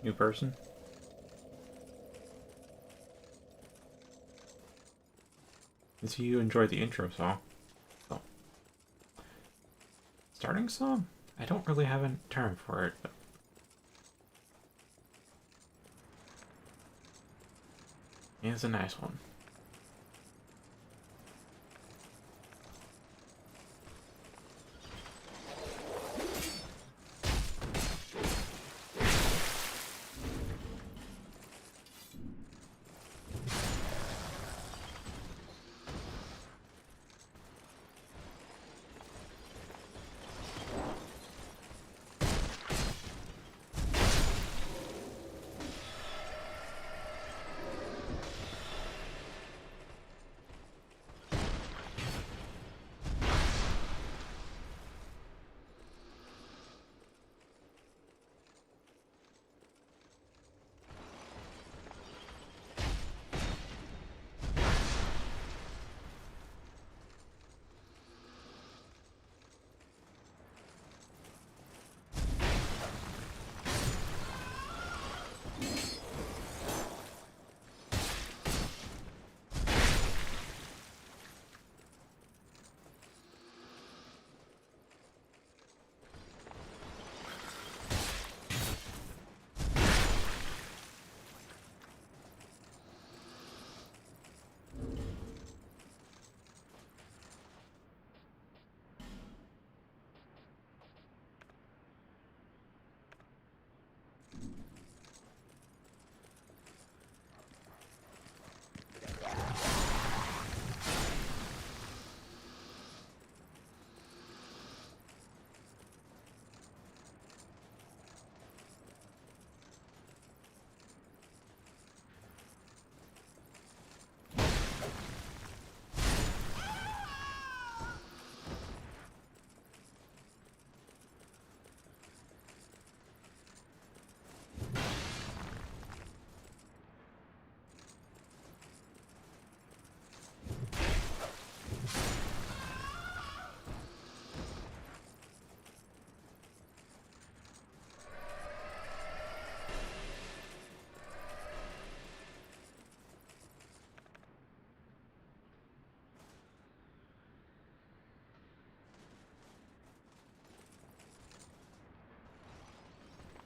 New person. Did you enjoy the intro song? Oh. Starting song? I don't really have a term for it, but it's a nice one.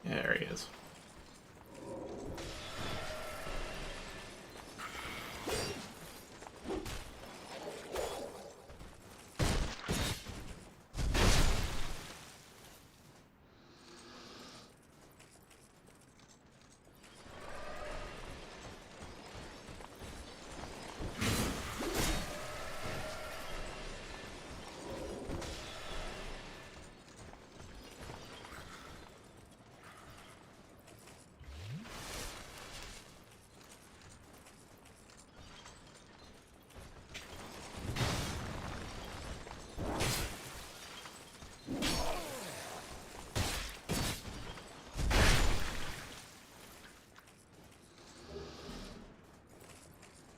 Yeah, there he is.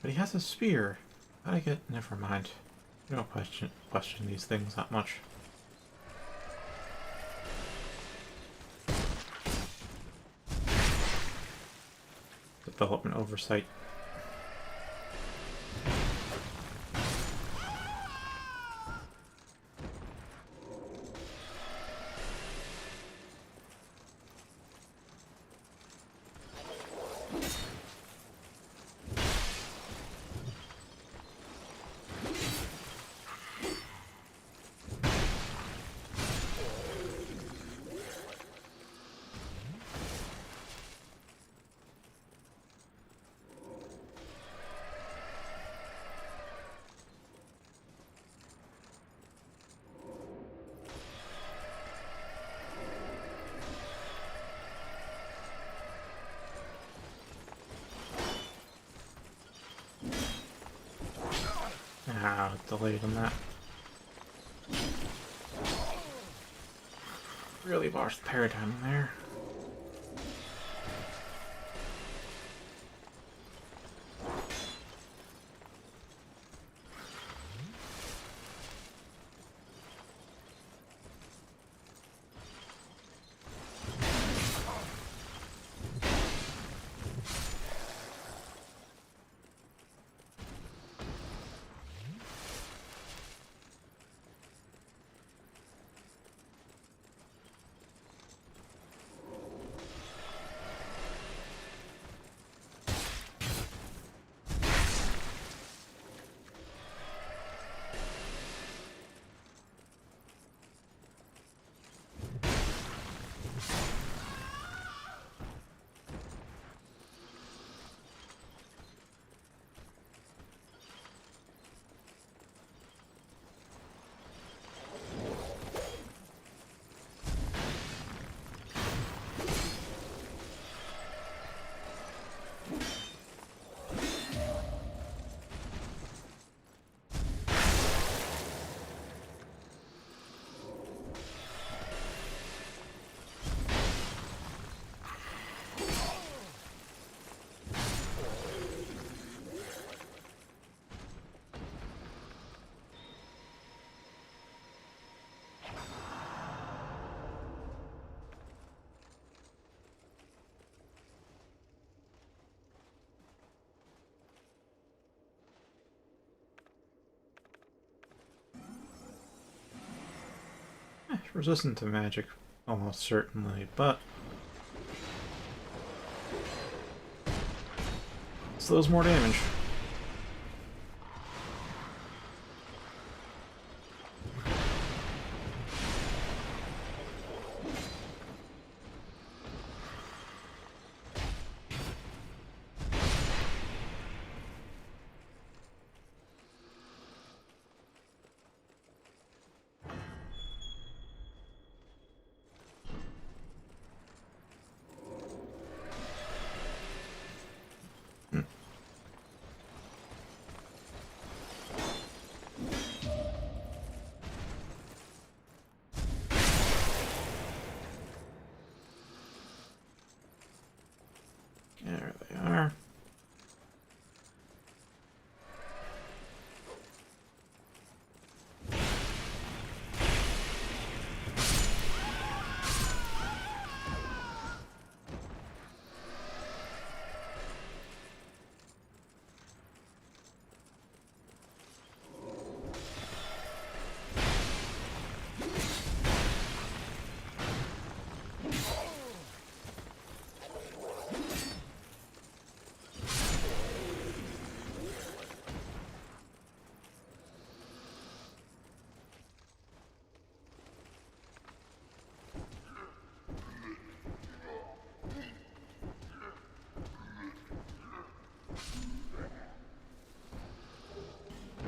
But he has a spear. I get. Never mind. We don't question these things that much. Development oversight. Ah, delayed on that. Really botched the paradigm there. resistant to magic, almost certainly, but still does more damage. There they are.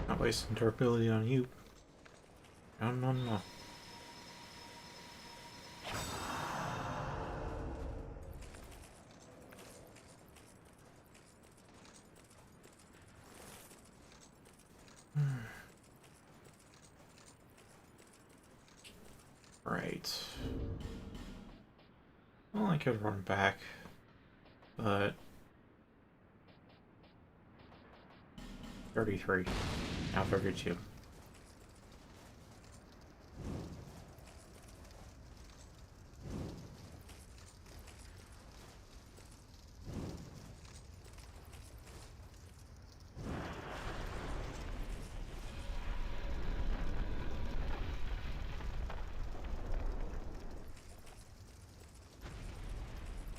Not wasting durability on you. No, no, no. Right. Well, I could run back, but 33. Now 32.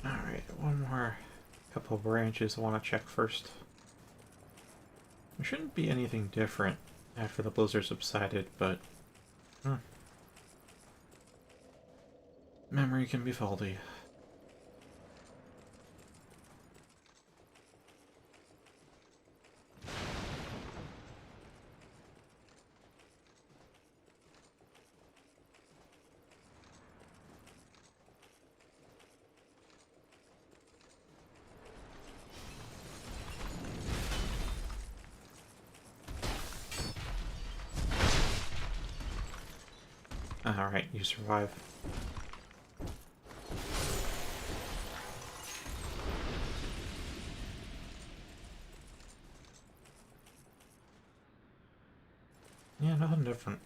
Alright, one more couple branches I want to check first. There shouldn't be anything different after the blizzard subsided, but memory can be faulty. Alright, you survive. Yeah, nothing different.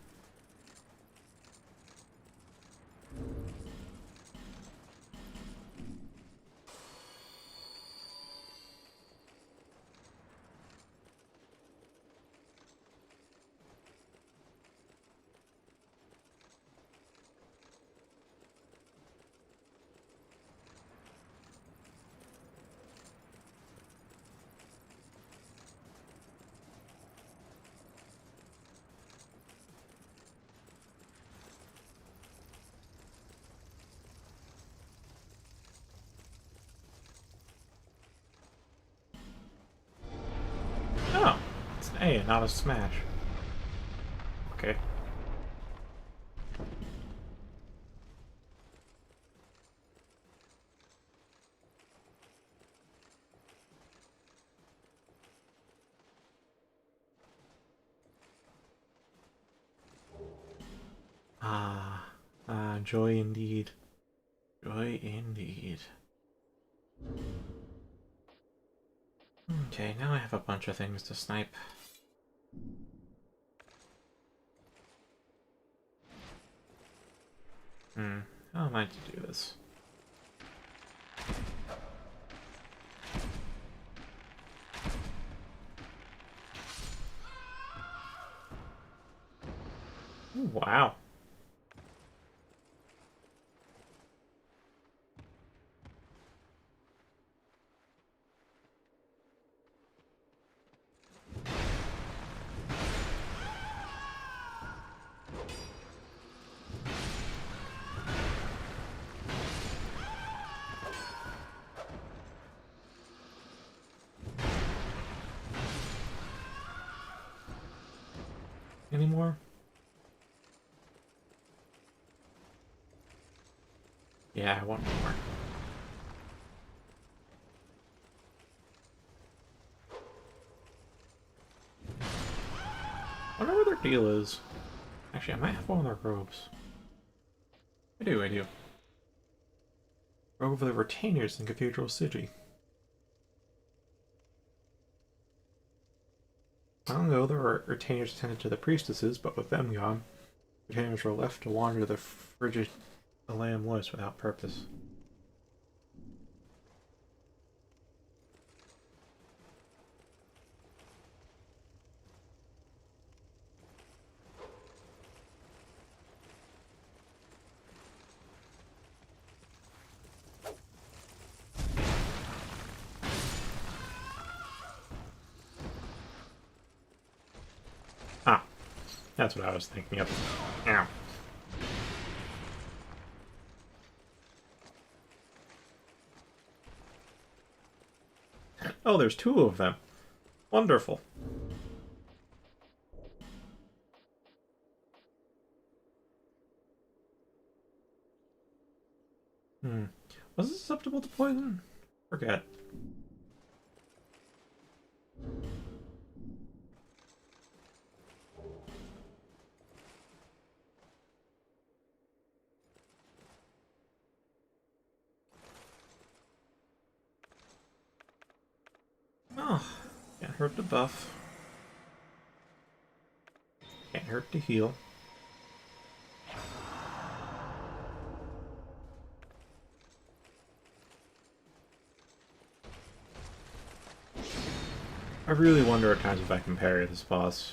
Oh, it's an A, not a smash. Okay. Joy indeed. Joy indeed. Okay, now I have a bunch of things to snipe. How am I to do this? Ooh, wow. anymore? Yeah, I want more. I wonder what their deal is. Actually, I might have one of their robes. I do. Robe of the Retainers in Cathedral City. Long ago, the retainers tended to the priestesses, but with them gone, retainers were left to wander the frigid Lamb woods without purpose. Ah, that's what I was thinking of. Ow. Oh, there's two of them. Wonderful. Was it susceptible to poison? Forget. Oh, can't hurt to buff. Can't hurt to heal. I really wonder at times if I can parry this boss.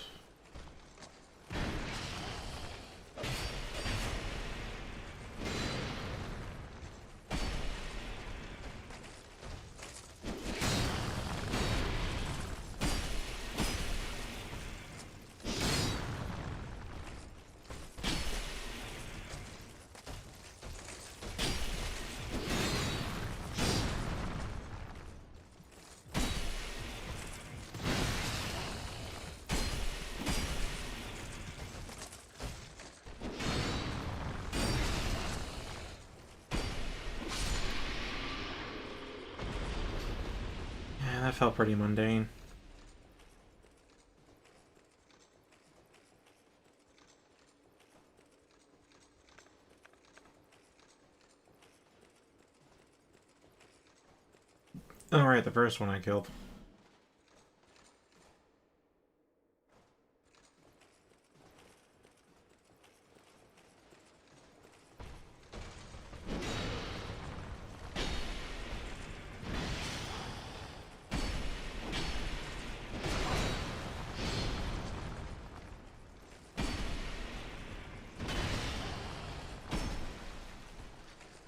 Yeah, that felt pretty mundane. Alright, the first one I killed.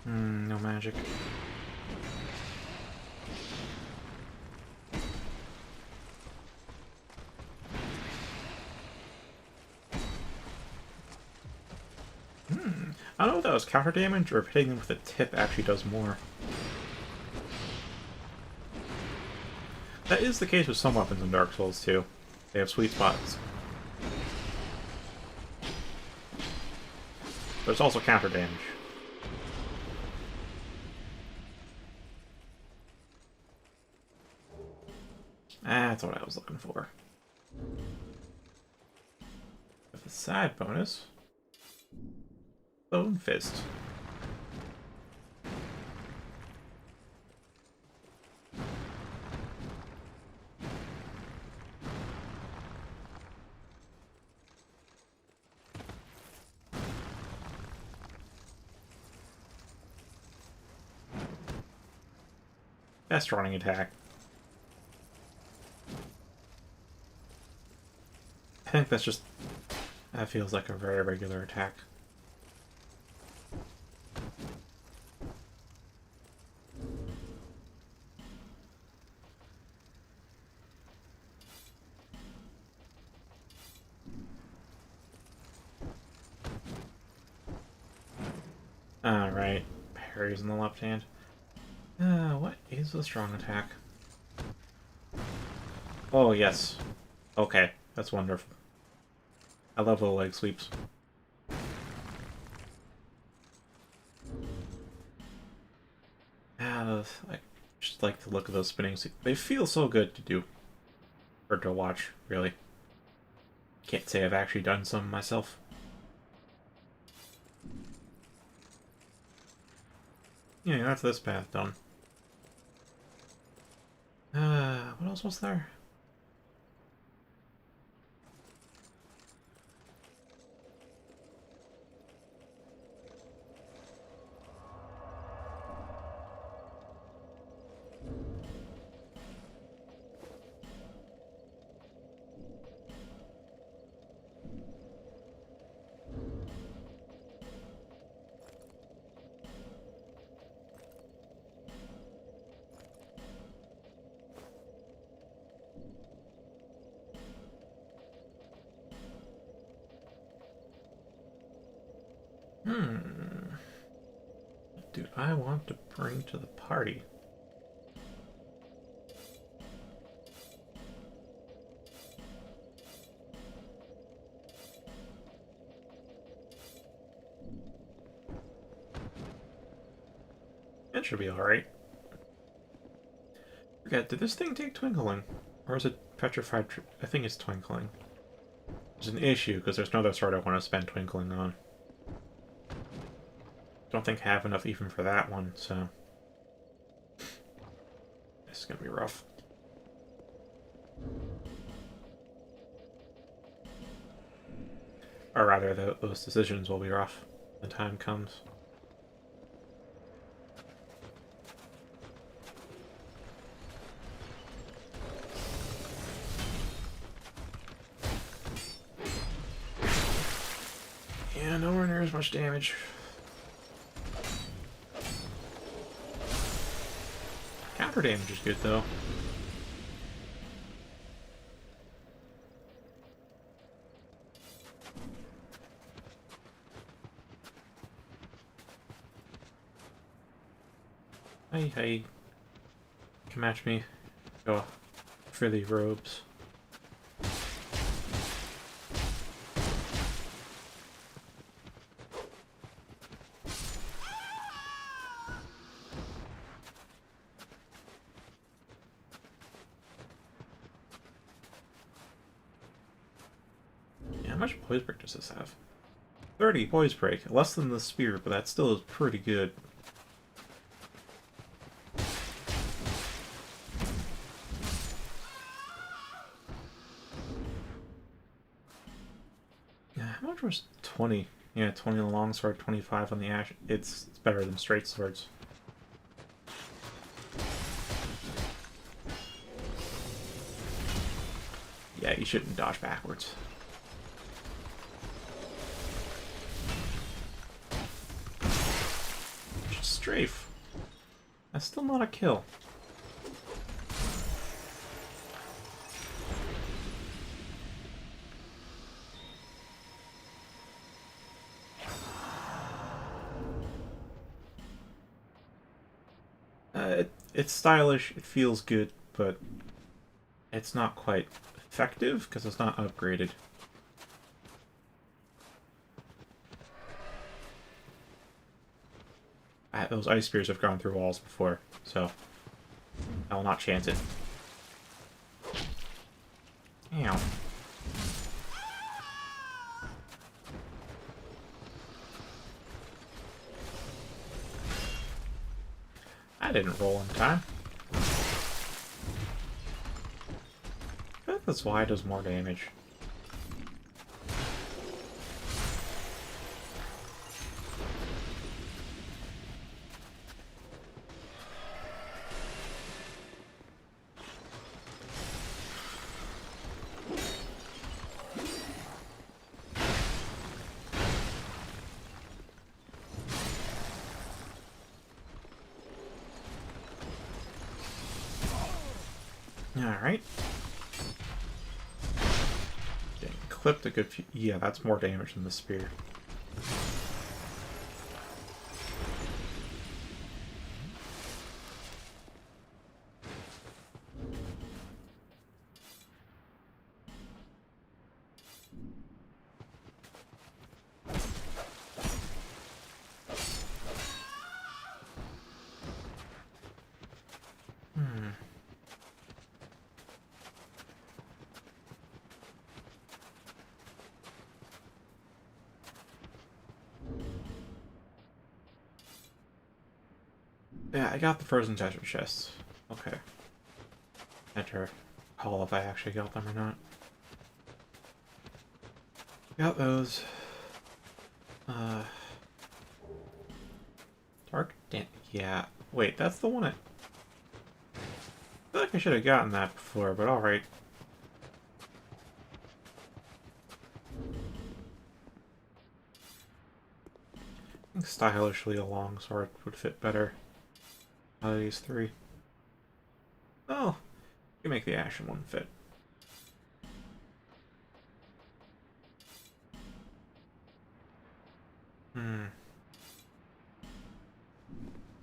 No magic. I don't know if that was counter damage or if hitting them with a tip actually does more. That is the case with some weapons in Dark Souls too. They have sweet spots. But it's also counter damage. That's what I was looking for. With a side bonus, Bone Fist. Best running attack. I think that's just... that feels like a very regular attack. Alright, parries in the left hand. What is a strong attack? Oh, yes. Okay, that's wonderful. I love little leg sweeps. I just like the look of those spinning sweeps. They feel so good to do. Or to watch, really. Can't say I've actually done some myself. Yeah, that's this path done. What else was there? Do I want to bring to the party? It should be alright. Forget, did this thing take twinkling? Or is it petrified? I think it's twinkling. It's an issue, because there's no other sword I want to spend twinkling on. Don't think I have enough even for that one, so... This is gonna be rough. Or rather, those decisions will be rough when the time comes. Yeah, nowhere near as much damage. Counter damage is good, though. Hey, hey. Come match me. Go. Frilly robes. Yeah, how much poise break does this have? 30 poise break. Less than the spear, but that still is pretty good. How much was 20? Yeah, 20 on the longsword, 25 on the ash. It's better than straight swords. Yeah, you shouldn't dodge backwards. Just strafe. That's still not a kill. It's stylish, it feels good, but it's not quite effective because it's not upgraded. Those ice spears have gone through walls before, so I will not chance it. Ow. I didn't roll in time. I bet the Zwei does more damage. Alright. Getting clipped a good few... Yeah, that's more damage than the spear. Yeah, I got the frozen treasure chests. Okay. I had to recall if I actually got them or not. Got those. Uh... Dark Dan... Yeah. Wait, that's the one I feel like I should have gotten that before, but alright. I think stylishly a longsword would fit better out of these three. Oh, you can make the ashen one fit.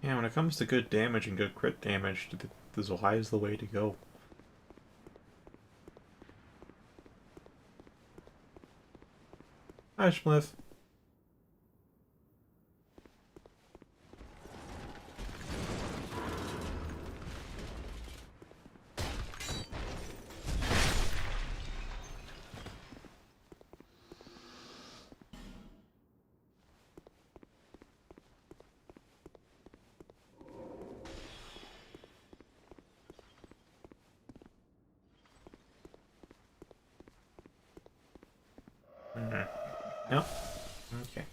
Yeah, when it comes to good damage and good crit damage, the Zwei is the way to go. Hi, Smith. No? Okay.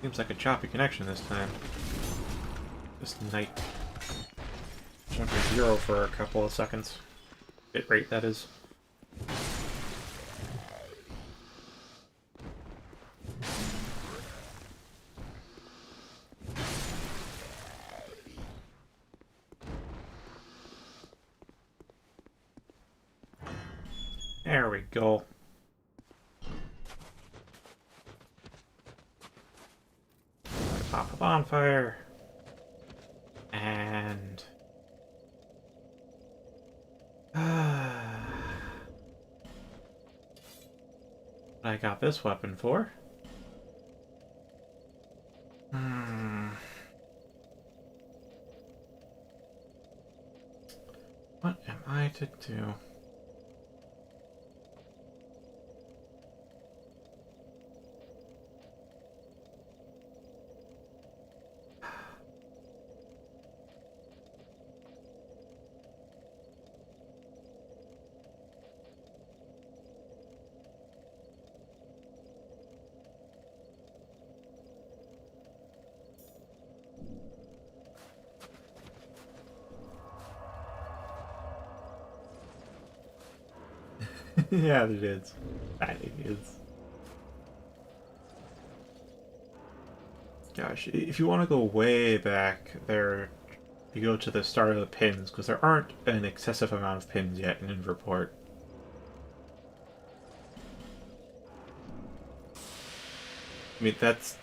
Seems like a choppy connection this time. This night jumped to 0 for a couple of seconds. Bit rate, that is. There we go. Pop a bonfire. And... what I got this weapon for? What am I to do? Yeah, it is. I think it is. Gosh, if you want to go way back there, you go to the start of the pins, because there aren't an excessive amount of pins yet in Inverport. I mean, that's...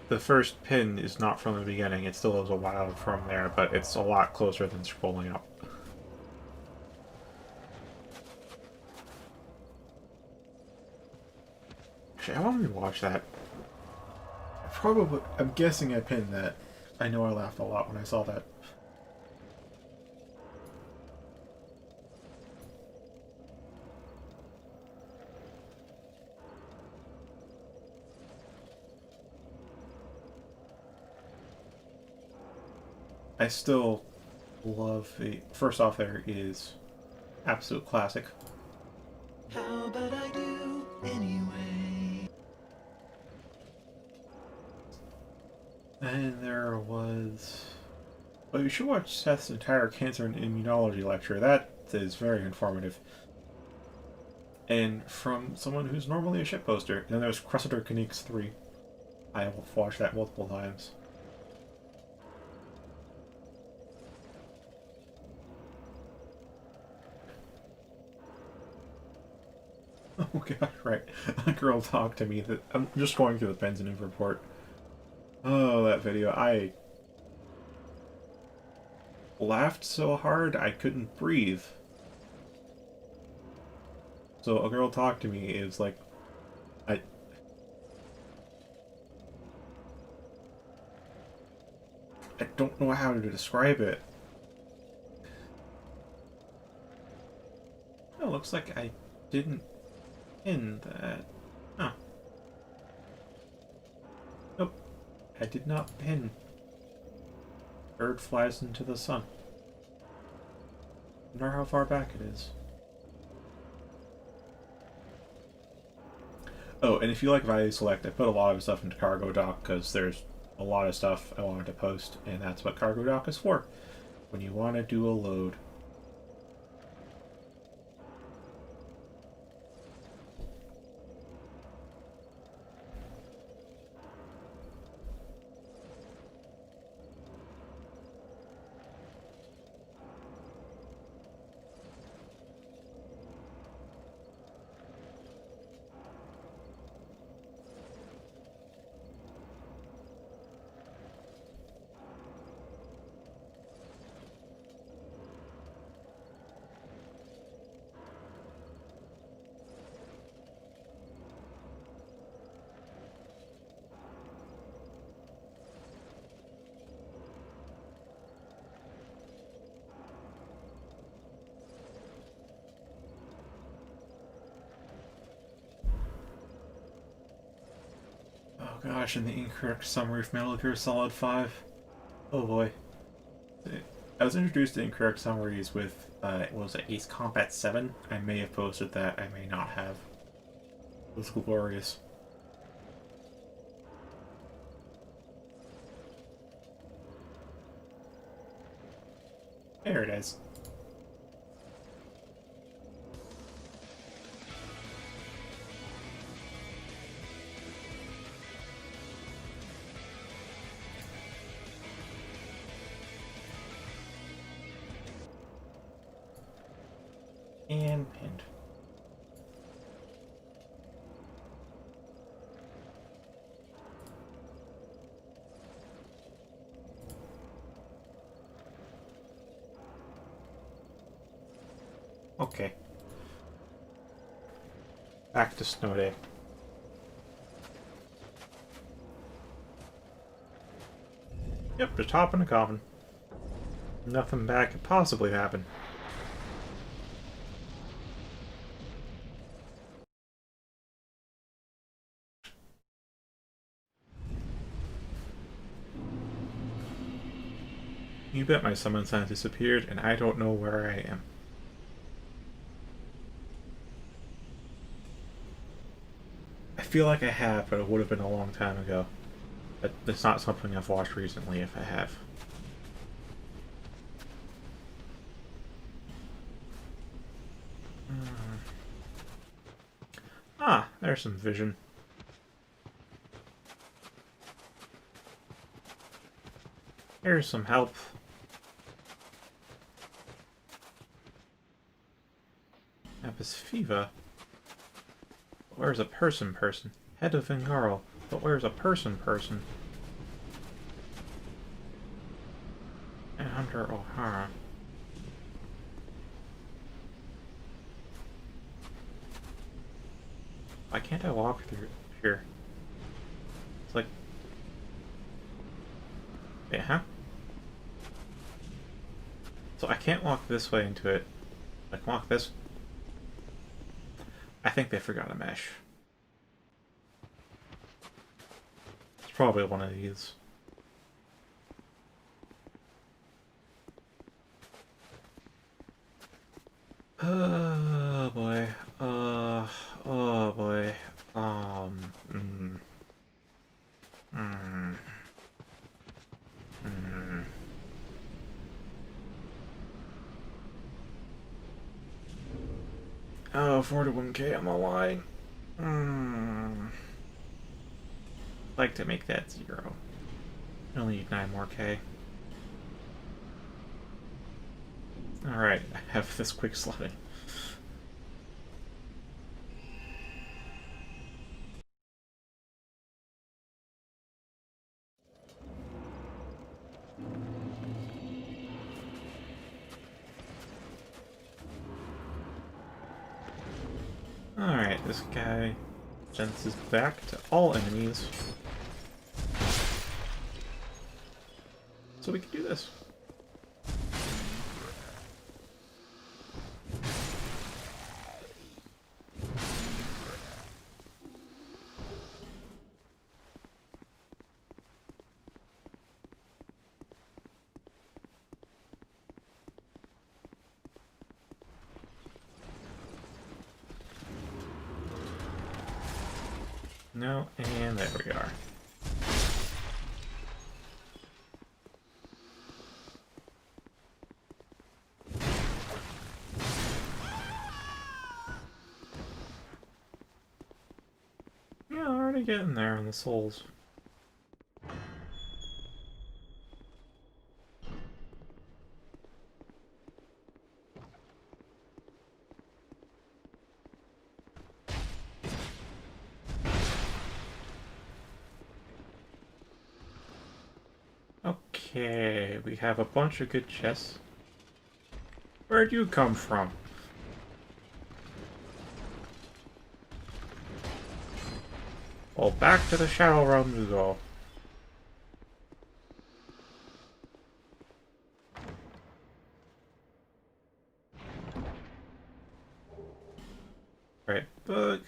the first pin is not from the beginning, it still is a while from there, but it's a lot closer than scrolling up. Actually, I want to rewatch that. Probably, I'm guessing I pinned that. I know I laughed a lot when I saw that. I still love the... First off there is absolute classic. How about I do anyway? And there was... Well, you should watch Seth's entire cancer and immunology lecture. That is very informative. And from someone who's normally a shitposter. And then there's Cressida Caniques 3. I have watched that multiple times. Oh god, right. A girl talked to me that... I'm just going through the pens and report. Oh, that video. I laughed so hard I couldn't breathe. So a girl talked to me is like... I don't know how to describe it. Oh, looks like I didn't pin that. Huh. Nope. I did not pin. Bird flies into the sun. I wonder how far back it is. Oh, and if you like value select, I put a lot of stuff into cargo dock because there's a lot of stuff I wanted to post, and that's what cargo dock is for. When you want to do a load. Oh gosh, and the incorrect summary of Metal Gear Solid 5. Oh boy. I was introduced to incorrect summaries with, what was it, Ace Combat 7? I may have posted that, I may not have. It was glorious. There it is. And pinned. Okay. Back to snow day. Yep, just hop in a coffin. Nothing bad could possibly happen. You bet my summon sign disappeared, and I don't know where I am. I feel like I have, but it would have been a long time ago. It's not something I've watched recently, if I have. Ah, there's some vision. Here's some help. Apisfiva. Where's a person? Head of Vingarl. But where's a person? And Hunter O'Hara. Why can't I walk through here? It's like... Wait, huh? So I can't walk this way into it. I can walk this... I think they forgot a mesh. It's probably one of these. Oh boy. Oh boy. Mm. Mm. Mm. Oh, 41k on the line. I'd like to make that 0. I only need 9 more K. Alright, I have this quick slotting. Alright, this guy senses back to all enemies. So we can do this. No, and there we are. Yeah, already getting there in the souls. Okay, we have a bunch of good chests. Where'd you come from? Well, back to the Shadow Realm you go. Right, bug.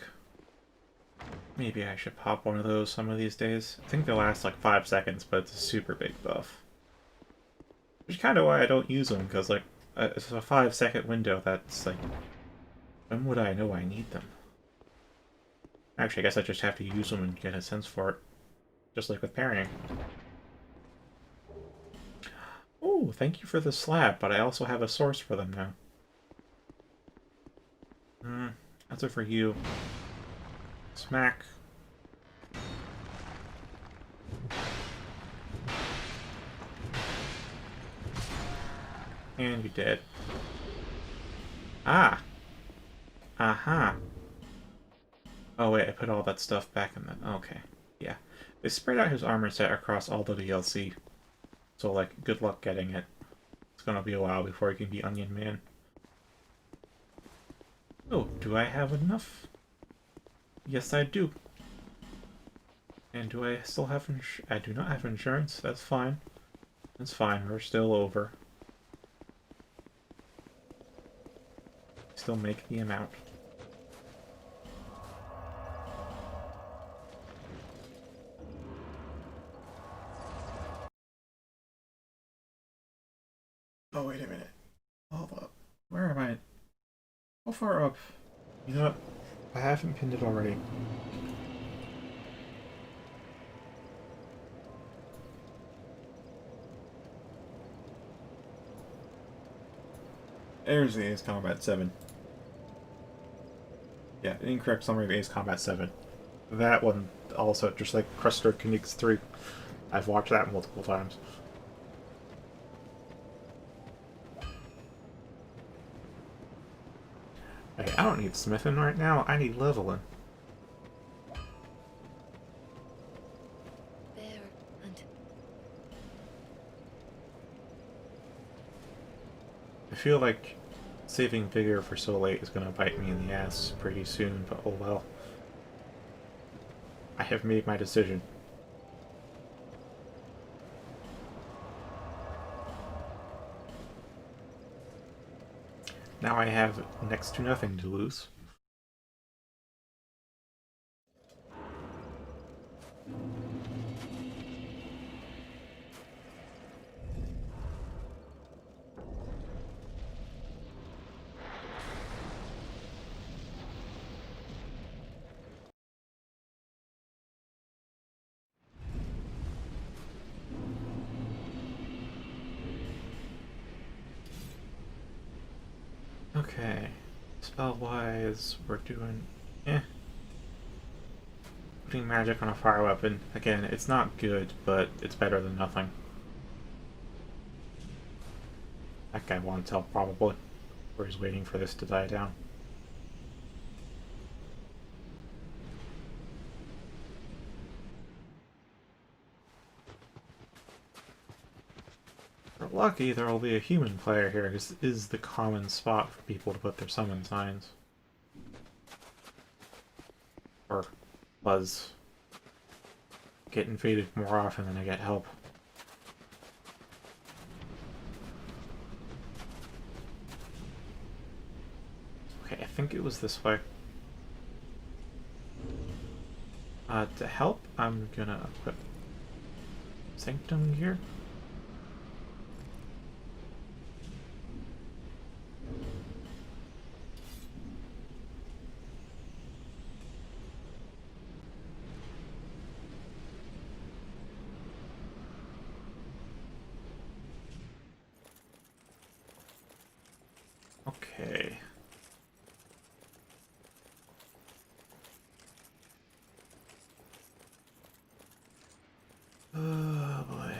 Maybe I should pop one of those some of these days. I think they last like 5 seconds, but it's a super big buff. Which is kind of why I don't use them, because like, it's a 5-second window that's like, when would I know I need them? Actually, I guess I just have to use them and get a sense for it. Just like with parrying. Oh, thank you for the slab, but I also have a source for them now. That's it for you. Smack. And you dead. Ah! Aha! Oh wait, I put all that stuff back in the... Okay. Yeah. They spread out his armor set across all the DLC. So, like, good luck getting it. It's gonna be a while before he can be Onion Man. Oh, do I have enough? Yes, I do. And do I still have I do not have insurance. That's fine. That's fine. We're still over. Still make the amount. Oh, wait a minute. Hold up. Where am I? How far up? You know what? I haven't pinned it already. There's the Ace Combat 7. Yeah, an incorrect summary of Ace Combat 7. That one also, just like Crustor Connects 3. I've watched that multiple times. Hey, I don't need smithing right now, I need leveling. Bear hunt. I feel like saving vigor for so late is going to bite me in the ass pretty soon, but oh well. I have made my decision. Now I have next to nothing to lose. Okay. Spell-wise, we're doing... Putting magic on a fire weapon. Again, it's not good, but it's better than nothing. That guy wants help, probably. Or he's waiting for this to die down. If we're lucky, there will be a human player here. This is the common spot for people to put their summon signs. Or Buzz. Get invaded more often than I get help. Okay, I think it was this way. To help, I'm gonna equip Sanctum Gear. Okay. Oh boy.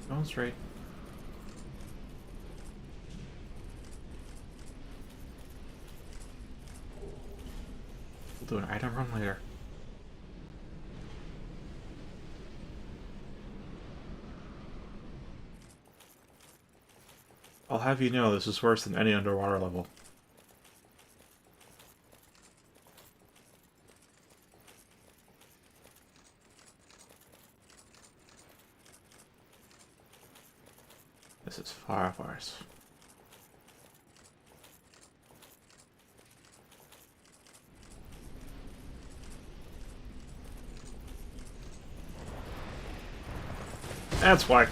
Going straight. We'll do an item run later. I'll have you know this is worse than any underwater level. This is far worse. That's why.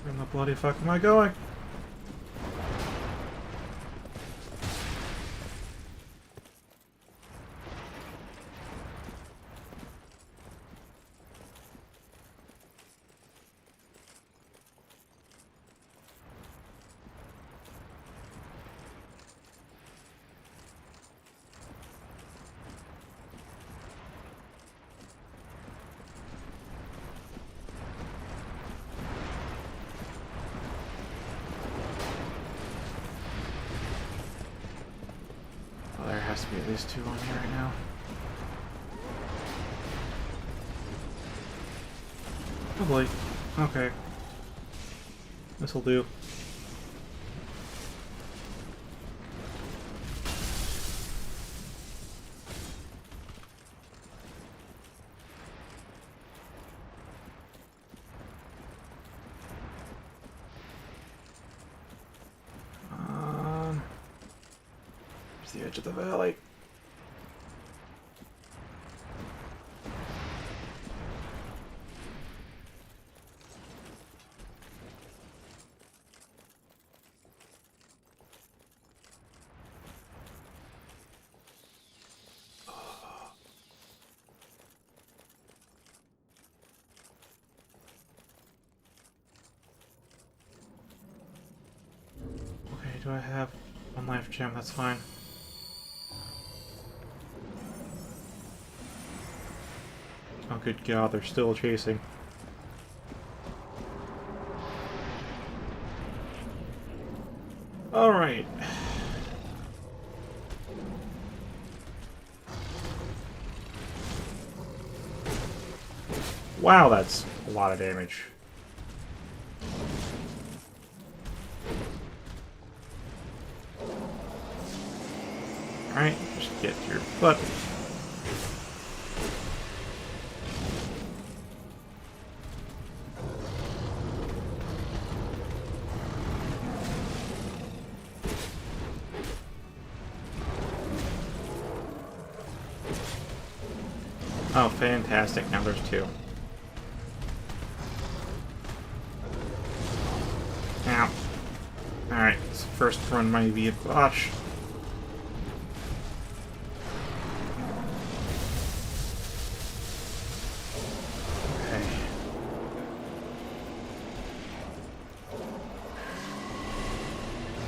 Where the bloody fuck am I going? Oh, there has to be at least 2 on here right now. Probably. Okay. This'll do. Here's the edge of the valley. Okay, do I have 1 life gem? That's fine. Oh, good God, they're still chasing. Alright. Wow, that's a lot of damage. Alright, just get your butt. Oh, fantastic. Now there's 2. Ow. Alright, first run might be a botch. Okay.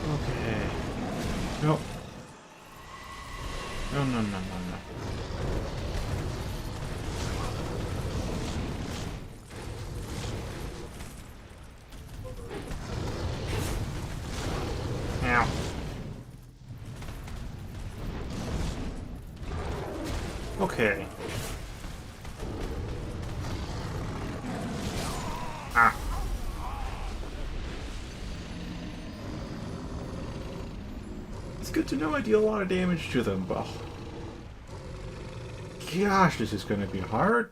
Okay. Nope. No, no, no, no, no. Ow. Okay. Ah. It's good to know I deal a lot of damage to them, but... Gosh, this is gonna be hard.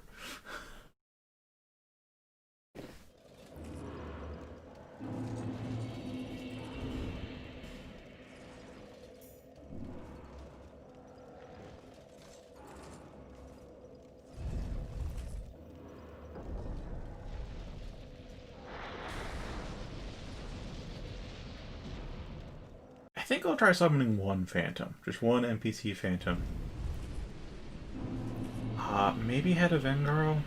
think I'll try summoning one Phantom. Just one NPC Phantom. Maybe head of Vengaro?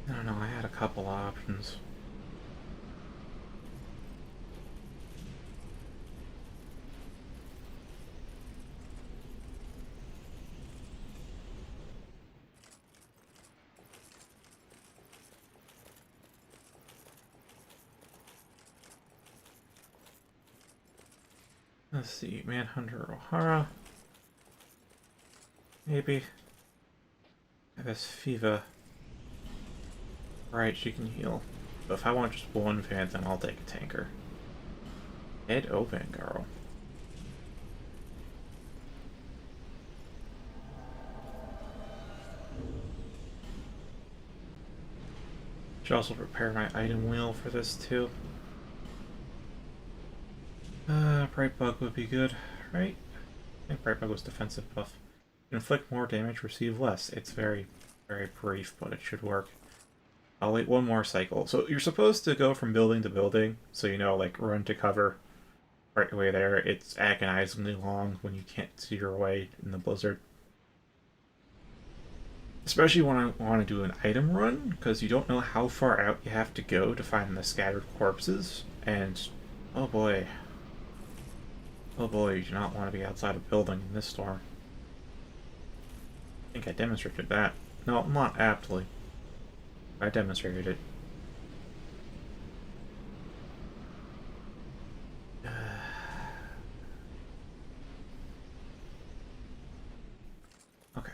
I don't know, I had a couple options. Let's see, Manhunter O'Hara. Maybe. I guess Fiva. Right, she can heal. But if I want just one Phantom, I'll take a tanker. Head open, girl. Should also prepare my item wheel for this too. Bright Bug would be good, right? I think Bright Bug was defensive buff. Inflict more damage, receive less. It's very, very brief, but it should work. I'll wait one more cycle. So you're supposed to go from building to building, so you know, like run to cover right away there. It's agonizingly long when you can't see your way in the blizzard. Especially when I want to do an item run, because you don't know how far out you have to go to find the scattered corpses, and oh boy. Oh boy, you do not want to be outside a building in this storm. I think I demonstrated that. No, not aptly. I demonstrated it. Okay.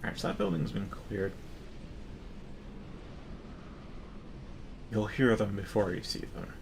Alright, so that building's been cleared. You'll hear them before you see them.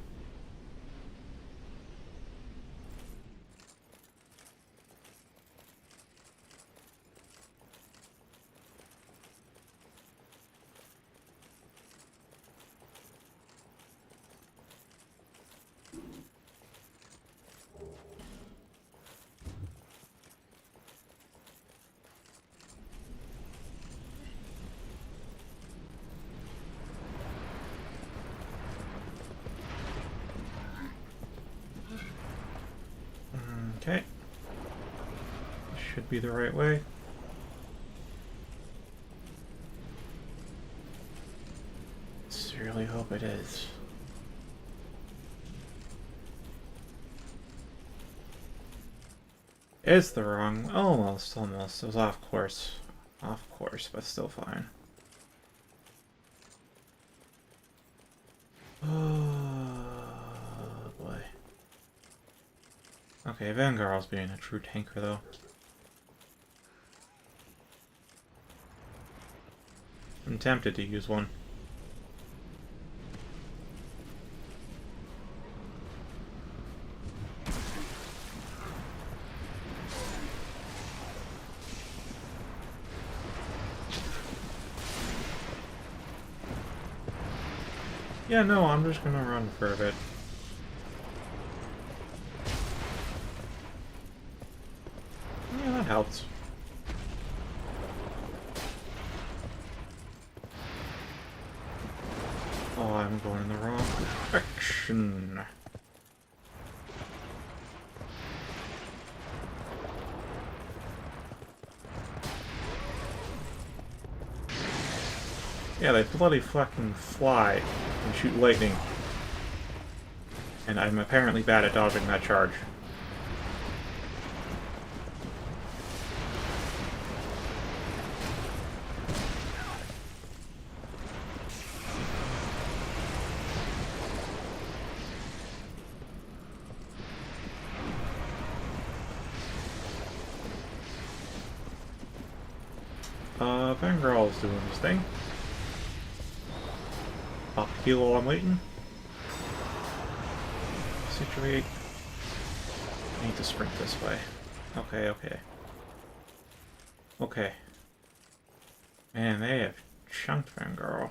Okay. Should be the right way. Sincerely hope it is. It's the wrong... Almost. It was off course. Off course, but still fine. Oh, boy. Okay, Vanguard's being a true tanker, though. I'm tempted to use one. Yeah, no, I'm just gonna run for a bit. Yeah, that helps. Oh, I'm going in the wrong direction. Yeah, they bloody fucking fly and shoot lightning. And I'm apparently bad at dodging that charge. Vangeral's doing his thing. Pop heal while I'm waiting. Situate. I need to sprint this way. Okay, okay. Okay. Man, they have chunked Vangerl.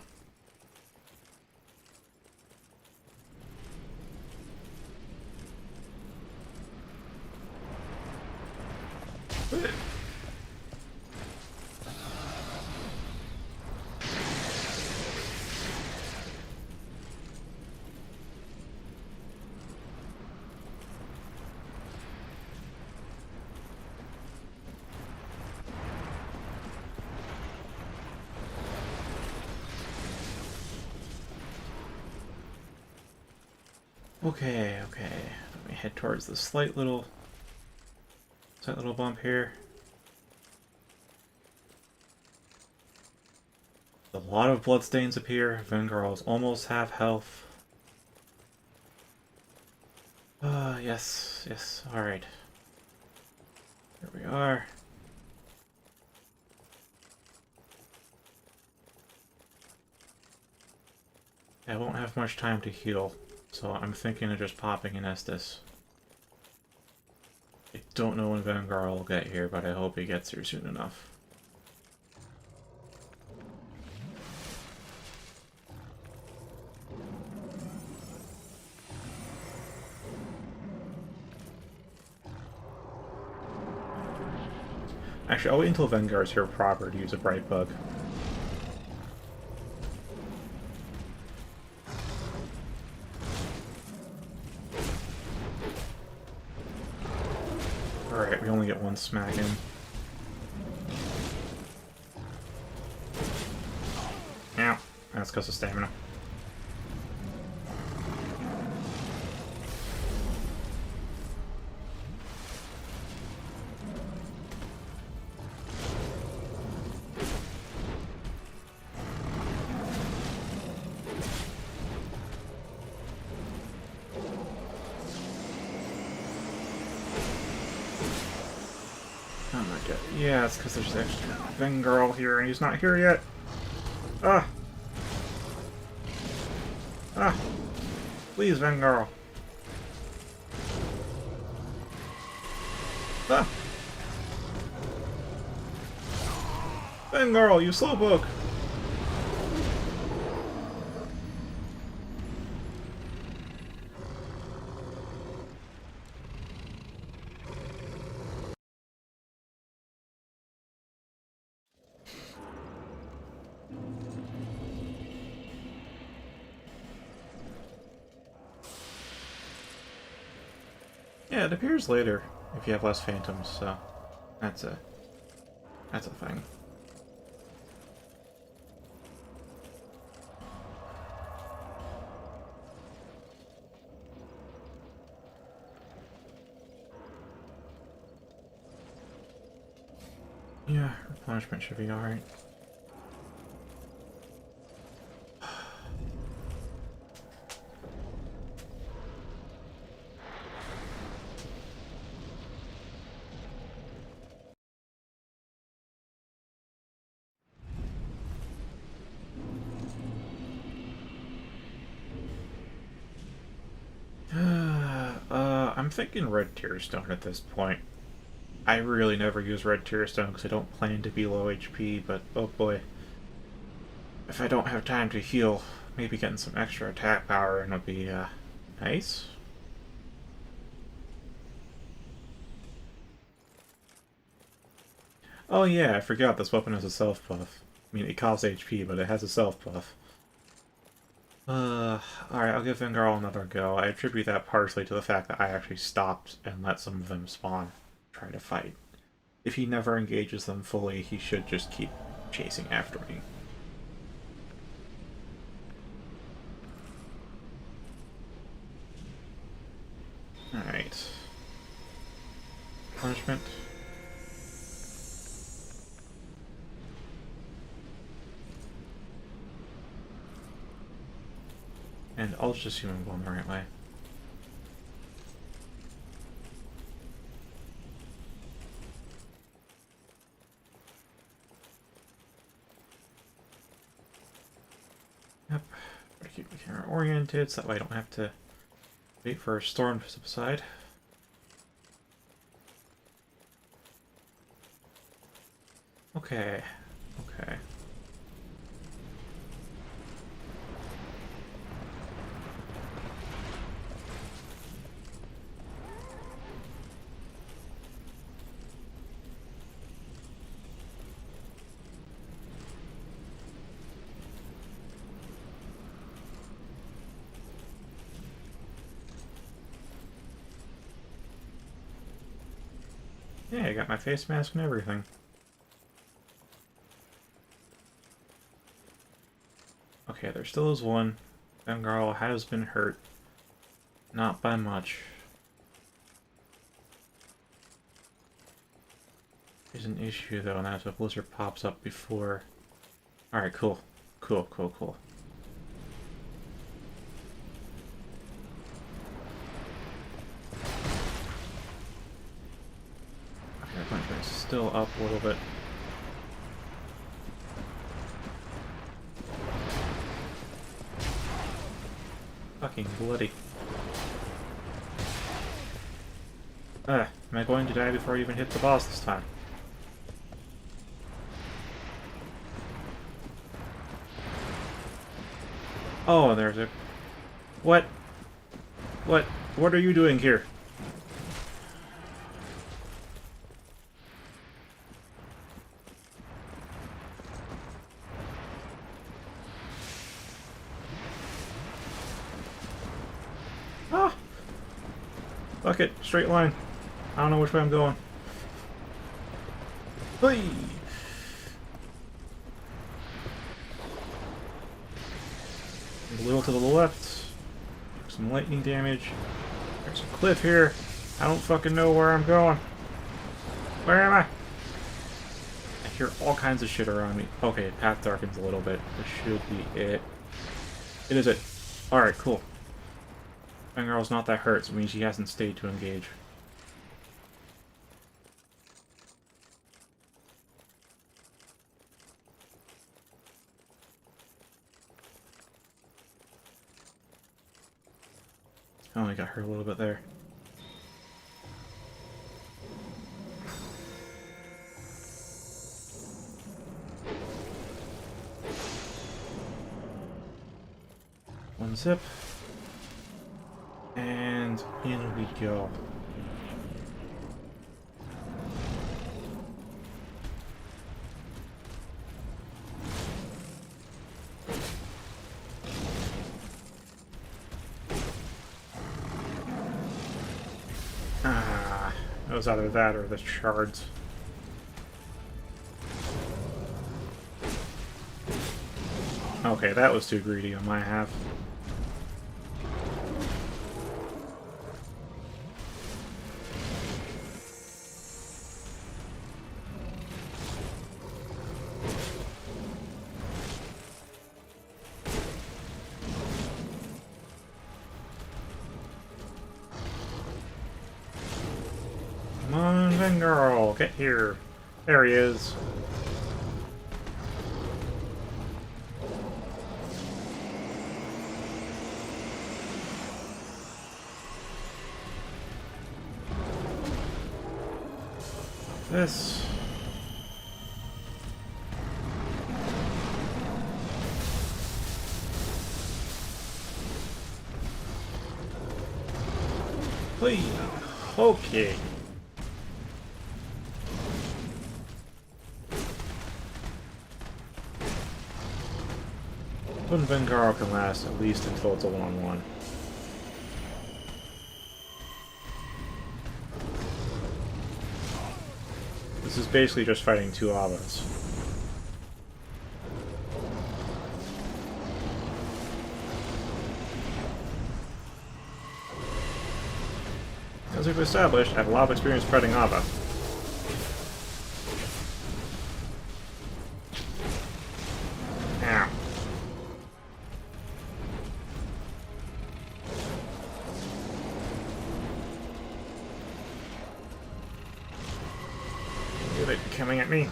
Okay, okay. Let me head towards the slight little bump here. A lot of bloodstains appear. Vangerl's almost half health. Yes, yes, alright. Here we are. I won't have much time to heal, so I'm thinking of just popping an Estus. I don't know when Vanguard will get here, but I hope he gets here soon enough. Actually, I'll wait until Vanguard's here proper to use a Bright Bug. Alright, we only get one smack in. Ow. That's because of stamina. Oh my god. Yeah, it's because there's extra Vanguard here and he's not here yet. Ah! Ah! Please, Vanguard. Ah! Vanguard, you slowpoke! Yeah, it appears later if you have less phantoms, so that's a thing. Yeah, replenishment should be alright. I'm thinking Red Tearstone at this point. I really never use Red Tearstone because I don't plan to be low HP, but oh boy. If I don't have time to heal, maybe getting some extra attack power and it'll be, nice. Oh yeah, I forgot this weapon has a self buff. I mean, it costs HP, but it has a self buff. Alright, I'll give Vanguard another go. I attribute that partially to the fact that I actually stopped and let some of them spawn, try to fight. If he never engages them fully, he should just keep chasing after me. Alright. Punishment. And I'll just assume I'm going the right way. Yep. Gotta keep the camera oriented so that way I don't have to wait for a storm to subside. Okay. Okay. Yeah, I got my face mask and everything. Okay, there still is one. Bengal has been hurt. Not by much. There's an issue though, and that's if Blizzard pops up before. Alright, cool. Cool, cool, cool. Okay, punch rate's still up a little bit. Fucking bloody. Am I going to die before I even hit the boss this time? Oh, there's a... What? What? What are you doing here? Ah! Fuck it. Straight line. I don't know which way I'm going. Hey! A little to the left. Some lightning damage. There's a cliff here. I don't fucking know where I'm going. Where am I? I hear all kinds of shit around me. Okay, path darkens a little bit. This should be it. It is it. Alright, cool. Fangirl's not that hurt, so it means she hasn't stayed to engage. Oh, I got her a little bit there. One zip. And in we go. It was either that or the shards. Okay, that was too greedy on my half. Come on, Vengirl, get here. There he is. This. Please. Okay. Twin Vengaro can last at least until it's a one-on-one. This is basically just fighting two Avas. As we've established, I have a lot of experience fighting Ava. Ow. Get it coming at me.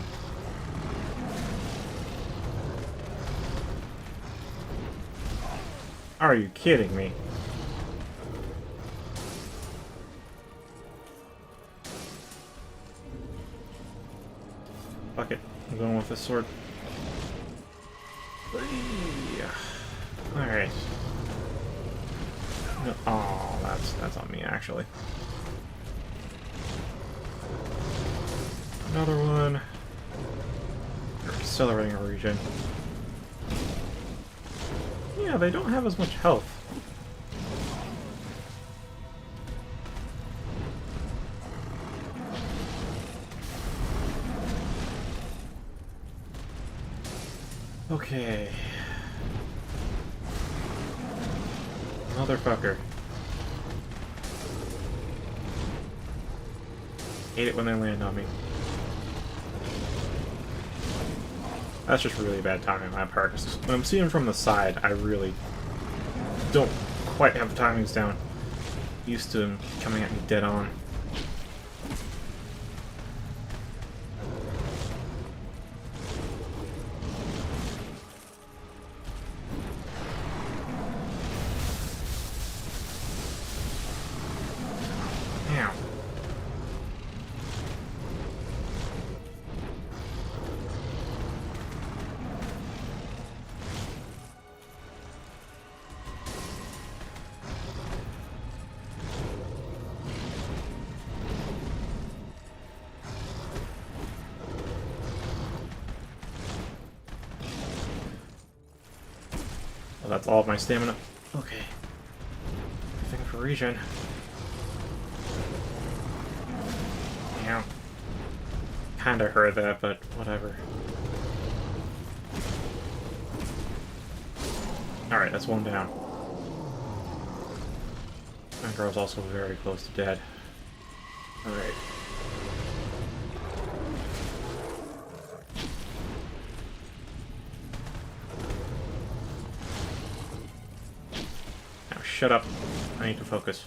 Are you kidding me? Fuck it. I'm going with this sword. Alright. No, oh, that's on me, actually. Another one. Accelerating a regen. Yeah, they don't have as much health. Okay. Motherfucker. Hate it when they land on me. That's just really bad timing on my part. 'Cause when I'm seeing them from the side, I really don't quite have the timings down. Used to him coming at me dead on. Ow. Well, that's all of my stamina. Okay. Thing for regen. Yeah. Kinda heard that, but whatever. Alright, that's one down. My girl's also very close to dead. Alright. Now shut up. I need to focus.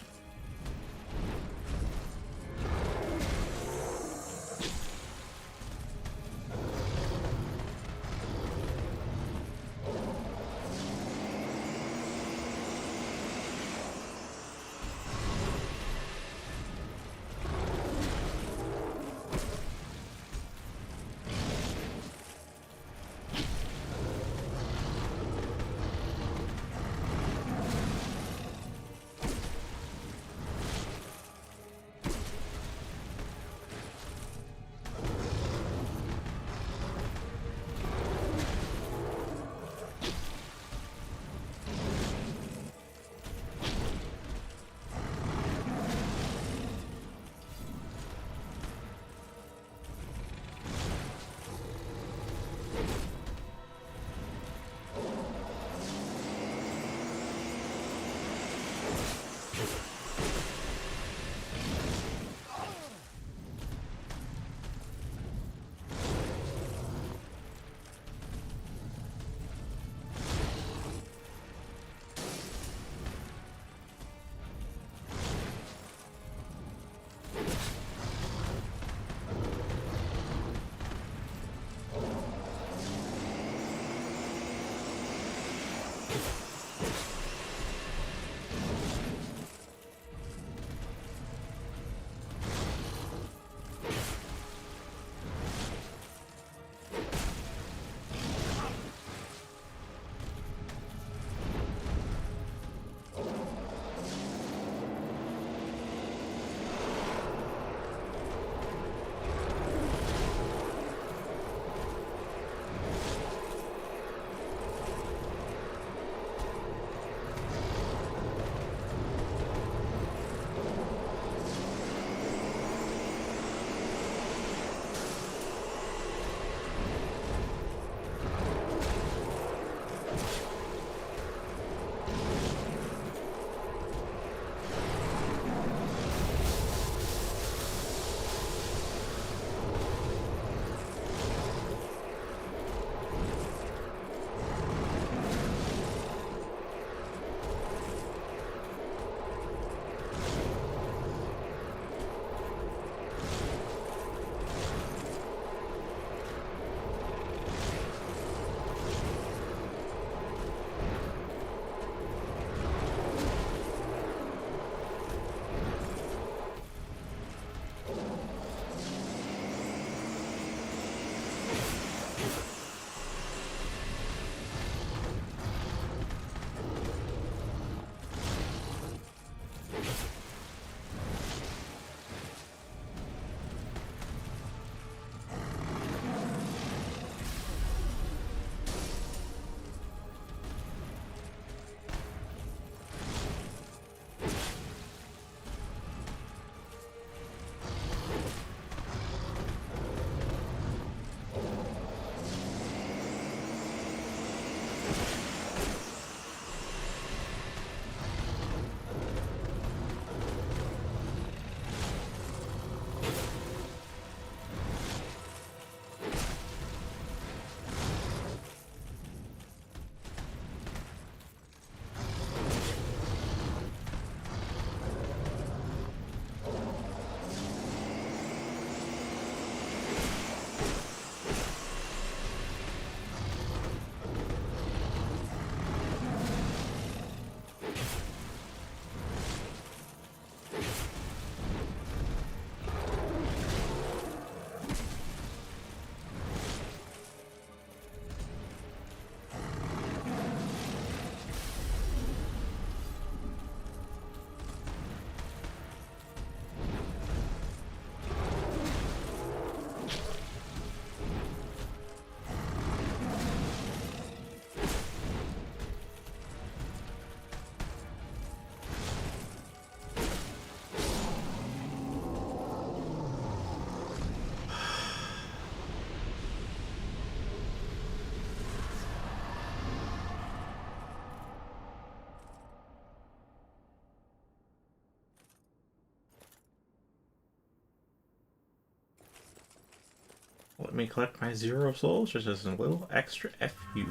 Let me collect my 0 souls just as a little extra FU.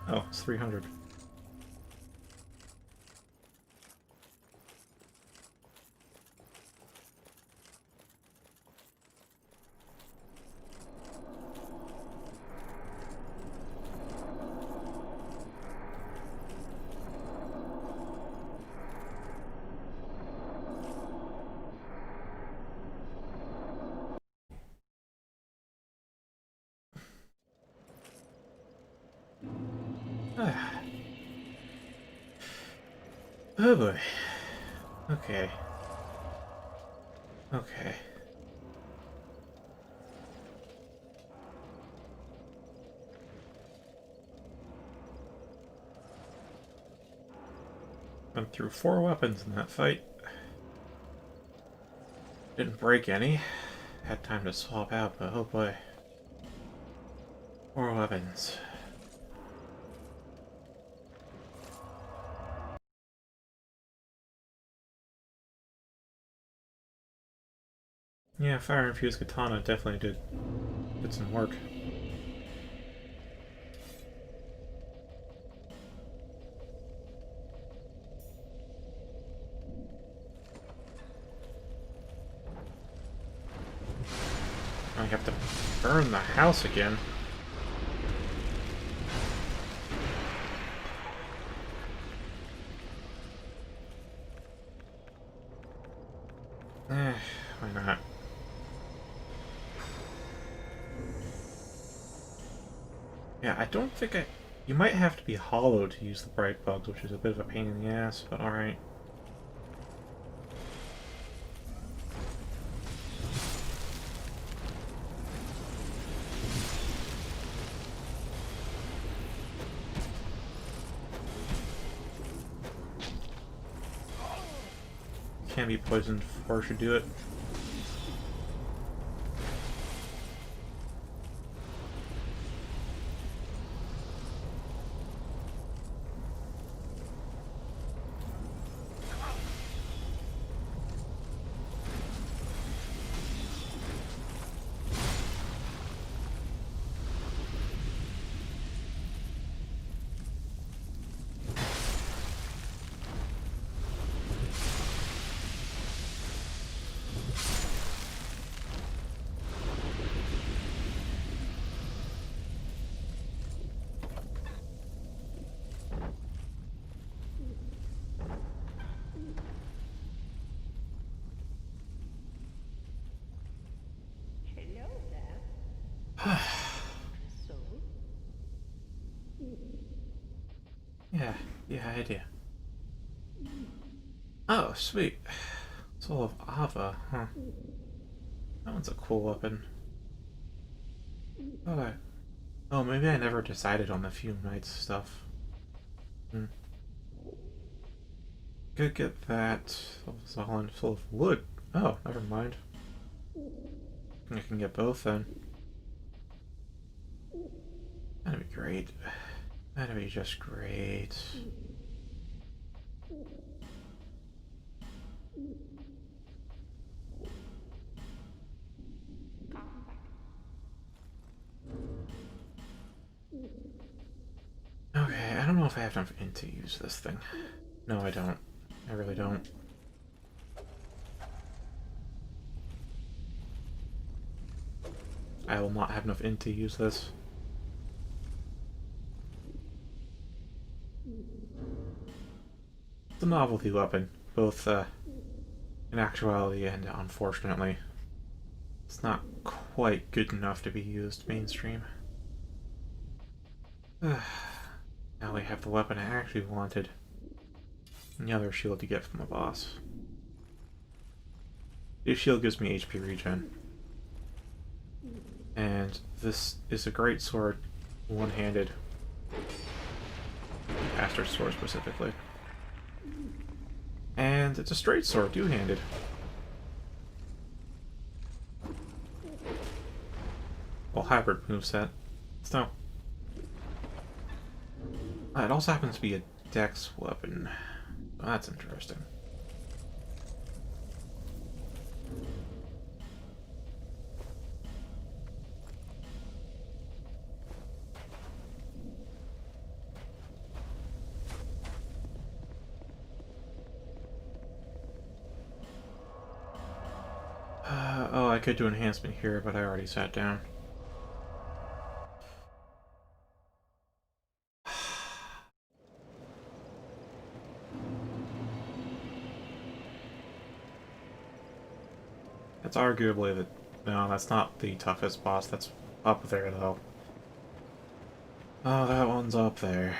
Oh, it's 300. Oh boy. Okay. Okay. Went through 4 weapons in that fight. Didn't break any. Had time to swap out, but oh boy. 4 weapons. Yeah, Fire Infused Katana definitely did some work. I have to burn the house again. Why not? Yeah, I don't think I... You might have to be hollow to use the bright bugs, which is a bit of a pain in the ass, but alright. Can't be poisoned before I should do it. Hello there. So, Yeah, I do. Oh, sweet. Soul of Ava, huh? That one's a cool weapon. Oh, oh, maybe I never decided on the Fume Knights stuff. Could get that. Solid full of wood. Oh, never mind. I can get both then. That'd be great. That'd be just great. Okay, I don't know if I have enough int to use this thing. No, I don't. I really don't. I will not have enough int to use this. It's a novelty weapon, both in actuality and unfortunately. It's not quite good enough to be used mainstream. Now we have the weapon I actually wanted. And the other shield you get from the boss. This shield gives me HP regen. And this is a great sword, one-handed. Caster's sword specifically. And it's a straight sword, two-handed. Well, hybrid moveset. So, it also happens to be a dex weapon. Well, that's interesting. could do enhancement here, but I already sat down. That's arguably the... No, that's not the toughest boss. That's up there, though. Oh, that one's up there.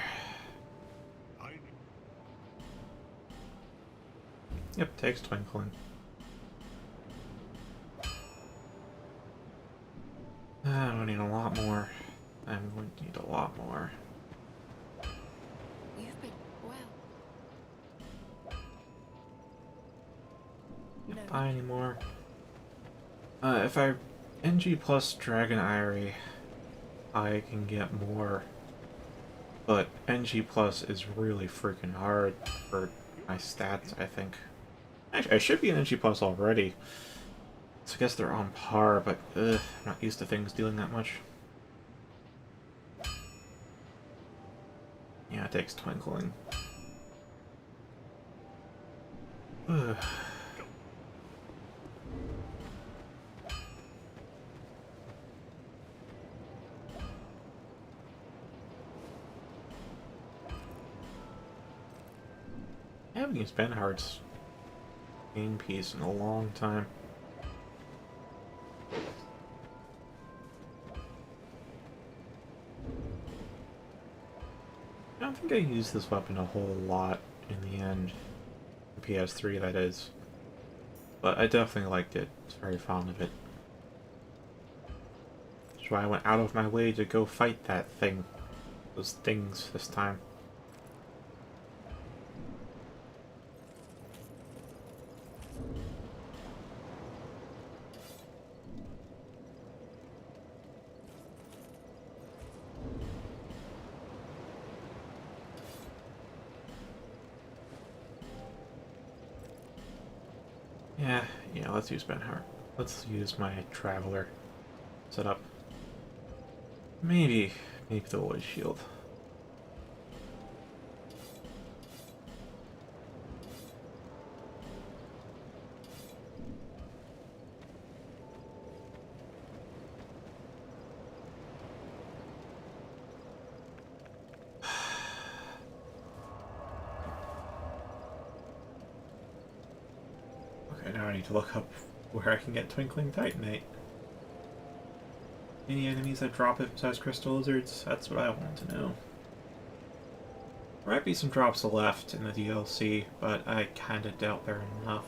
Yep, takes twinkling. I'm gonna need a lot more. I'm going to need a lot more. You've been well. Can't buy any more. If I NG plus Dragon Eyrie, I can get more. But NG plus is really freaking hard for my stats, I think. Actually, I should be an NG plus already. So I guess they're on par, but I'm not used to things dealing that much. Yeah, it takes twinkling. Ugh. I haven't used Benhardt's game piece in a long time. I don't think I used this weapon a whole lot in the end. PS3, that is. But I definitely liked it. I was very fond of it. That's why I went out of my way to go fight that thing. Those things this time. Yeah, let's use Benhart. Let's use my Traveler setup. Maybe the Void Shield. Okay, now I need to look up where I can get Twinkling Titanite. Any enemies that drop it besides Crystal Lizards? That's what I want to know. There might be some drops left in the DLC, but I kinda doubt there are enough.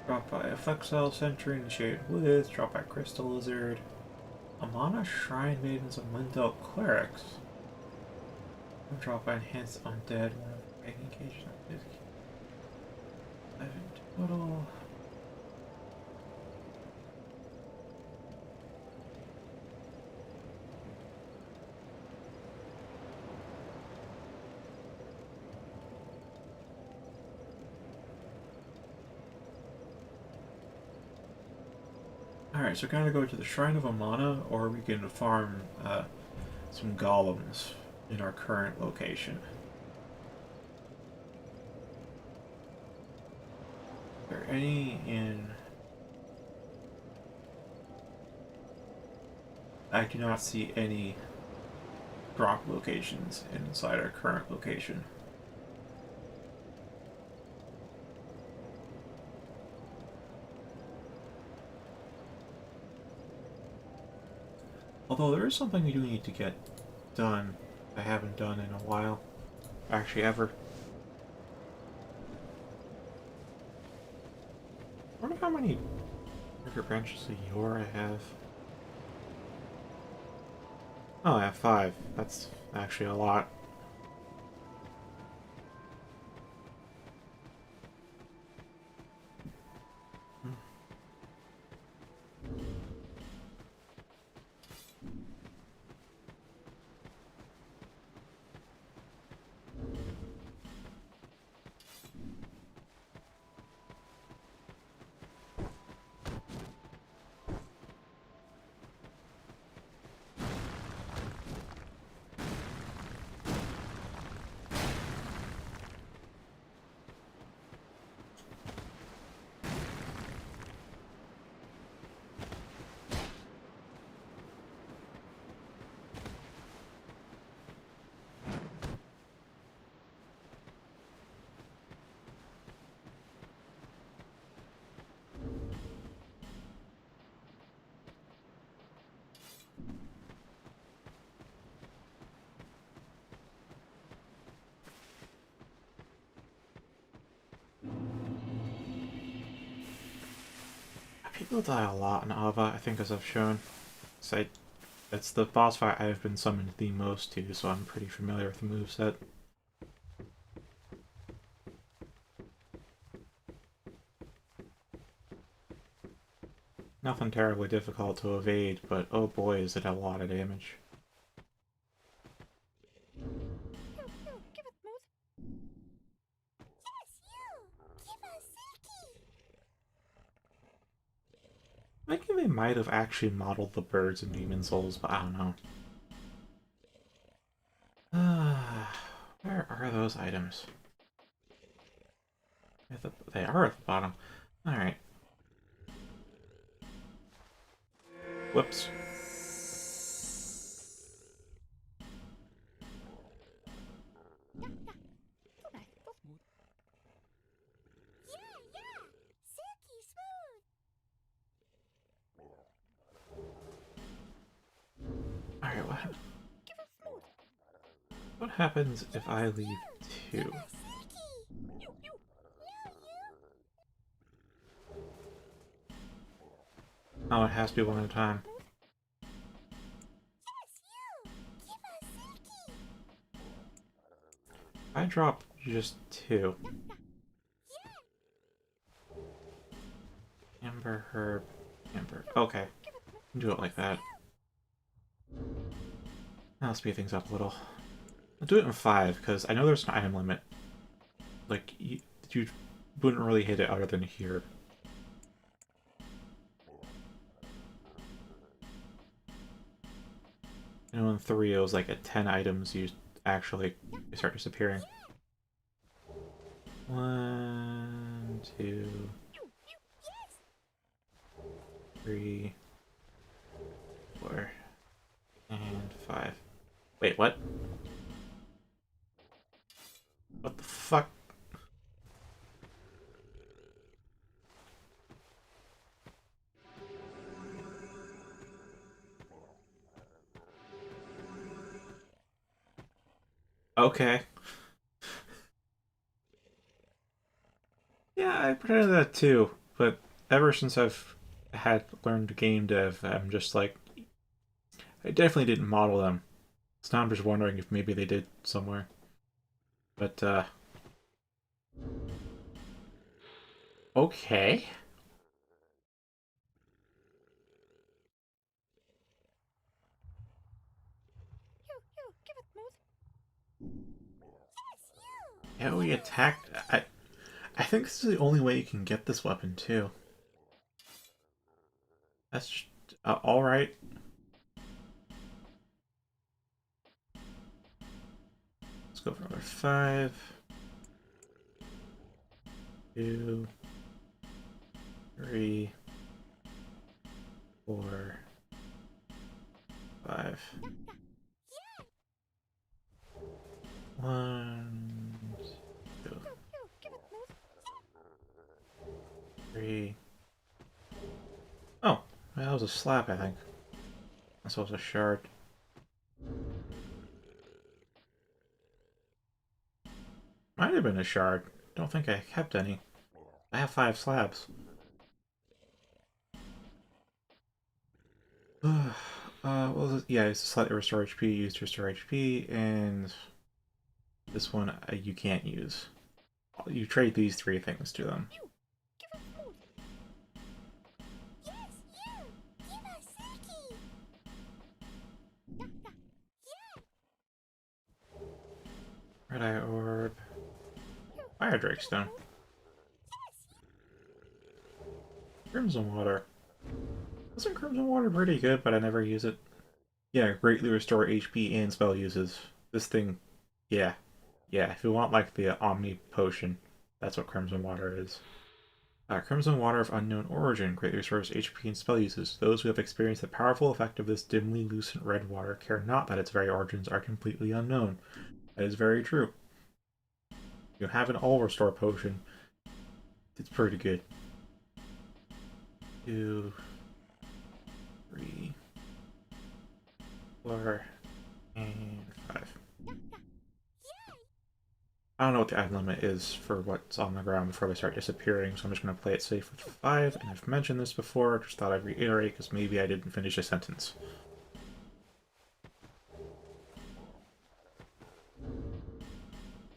Drop by a Flexile Sentry initiated with, drop by Crystal Lizard. Amana Shrine Maidens of Mundel Clerics. Drop by Enhanced Undead, one of the Engaged on 7 total. Alright, so we're gonna go to the Shrine of Amana, or we can farm some golems in our current location. Are there any in... I do not see any drop locations inside our current location. Although there is something we do need to get done I haven't done in a while. Actually, ever. I wonder how many river branches of yore I have. Oh, I have 5. That's actually a lot. People die a lot in Ava, I think, as I've shown. So it's the boss fight I've been summoned the most to, so I'm pretty familiar with the moveset. Nothing terribly difficult to evade, but oh boy, is it a lot of damage. I think they might have actually modeled the birds in Demon Souls, but I don't know. Where are those items? They are at the bottom. Alright. Whoops. Alright, what happens if I leave 2? Oh, it has to be one at a time. I drop just 2. Amber, herb, amber. Okay. Do it like that. That'll speed things up a little. I'll do it in 5, because I know there's an item limit. Like, you wouldn't really hit it other than here. You know, in 3 it was like at 10 items you actually start disappearing. 1, 2, 3, 4, and 5. Wait, what? What the fuck? Okay. Yeah, I pretended that too, but ever since I've had learned game dev, I'm just like, I definitely didn't model them. So now I'm just wondering if maybe they did somewhere. But, okay. Yeah, we attacked. I think this is the only way you can get this weapon too. That's all right. Let's go for another 5, 2, 3, 4, 5. 1, 2, 3. Oh, that was a slap, I think. This was a shard. Might have been a shard. Don't think I kept any. I have 5 slabs. Well, yeah, it's slightly restore HP, used to restore HP, and this one you can't use. You trade these 3 things to them. Red Eye Orb. Fire Drake Stone. Crimson Water. Wasn't Crimson Water pretty good, but I never use it? Yeah, greatly restore HP and spell uses. This thing, yeah. Yeah, if you want like the Omni Potion, that's what Crimson Water is. Crimson Water of Unknown Origin greatly restores HP and spell uses. Those who have experienced the powerful effect of this dimly lucent red water care not that its very origins are completely unknown. That is very true. You have an all restore potion. It's pretty good. 2, 3, 4, and 5. I don't know what the item limit is for what's on the ground before they start disappearing, so I'm just going to play it safe with 5. And I've mentioned this before, just thought I'd reiterate because maybe I didn't finish a sentence.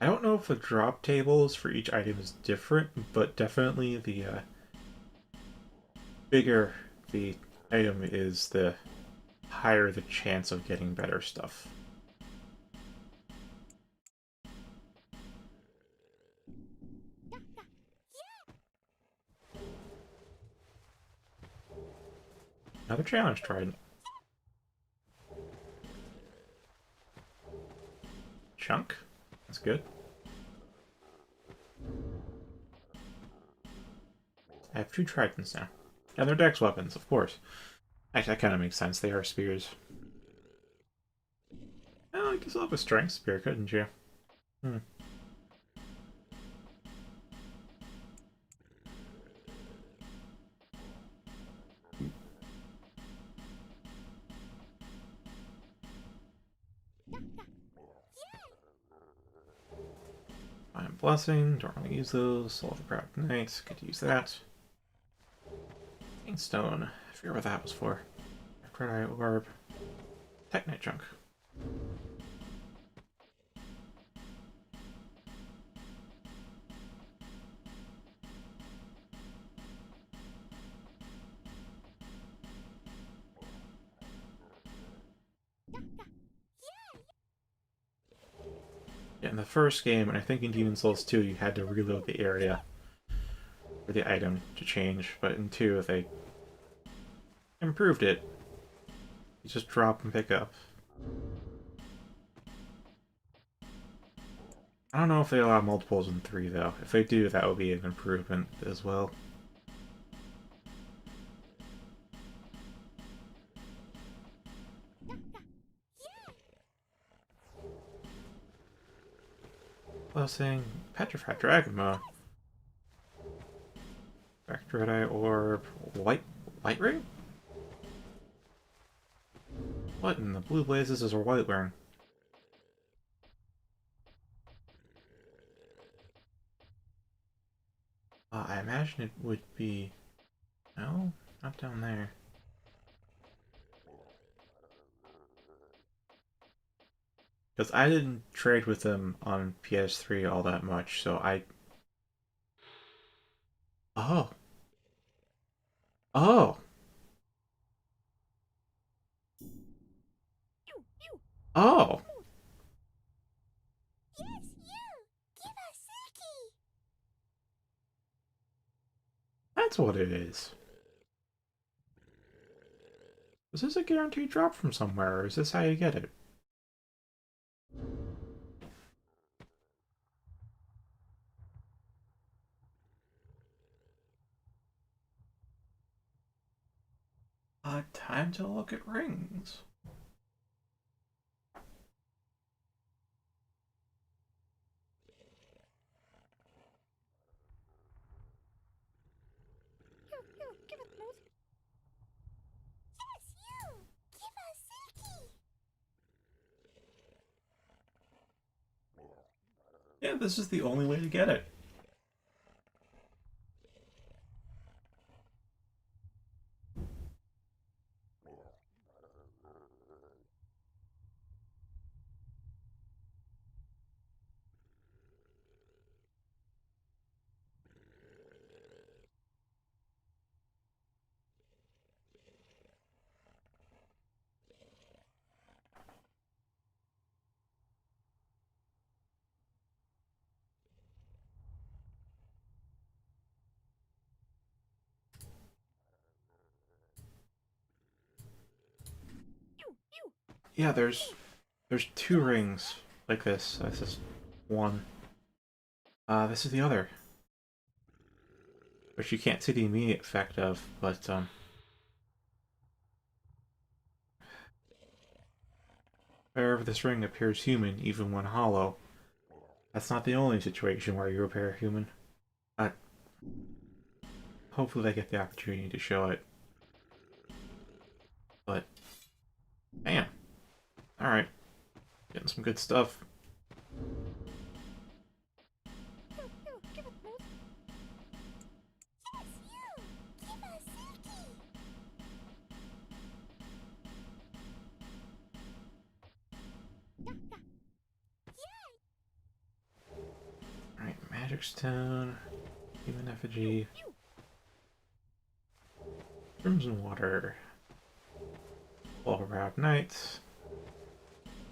I don't know if the drop tables for each item is different, but definitely the bigger the item is, the higher the chance of getting better stuff. Another challenge trident. Chunk. That's good. I have 2 tridents now. And they're dex weapons, of course. Actually, that kind of makes sense. They are spears. Oh, I guess I'll have a strength spear, couldn't you? Hmm. Fine blessing. Don't want to use those. Soul of the Proud Knights. Could use that. Stone. I forget what that was for. Red Orb. Technite Chunk. Yeah, in the first game, and I think in Demon Souls 2, you had to reload the area for the item to change, but in 2, they improved it. You just drop and pick up. I don't know if they allow multiples in 3, though. If they do, that would be an improvement as well. Blessing. Petrified Dragon Mode. Vector Eye Orb. Light Ring? What in the blue blazes is a white ring? I imagine it would be... No? Not down there. Because I didn't trade with them on PS3 all that much, so I... Oh. Oh. Oh. Yes, you! Give us Silky! That's what it is. Is this a guaranteed drop from somewhere, or is this how you get it? Time to look at rings. You, give us Mose. Yes, you! Give us Silky! Yeah, this is the only way to get it. Yeah, there's 2 rings like this. This is one. This is the other. Which you can't see the immediate effect of, but wherever this ring appears human, even when hollow, that's not the only situation where you appear human. Uh, Hopefully they get the opportunity to show it. But, damn. Alright. Getting some good stuff. Magic Stone, Human Effigy, Crimson Water, All Around Night,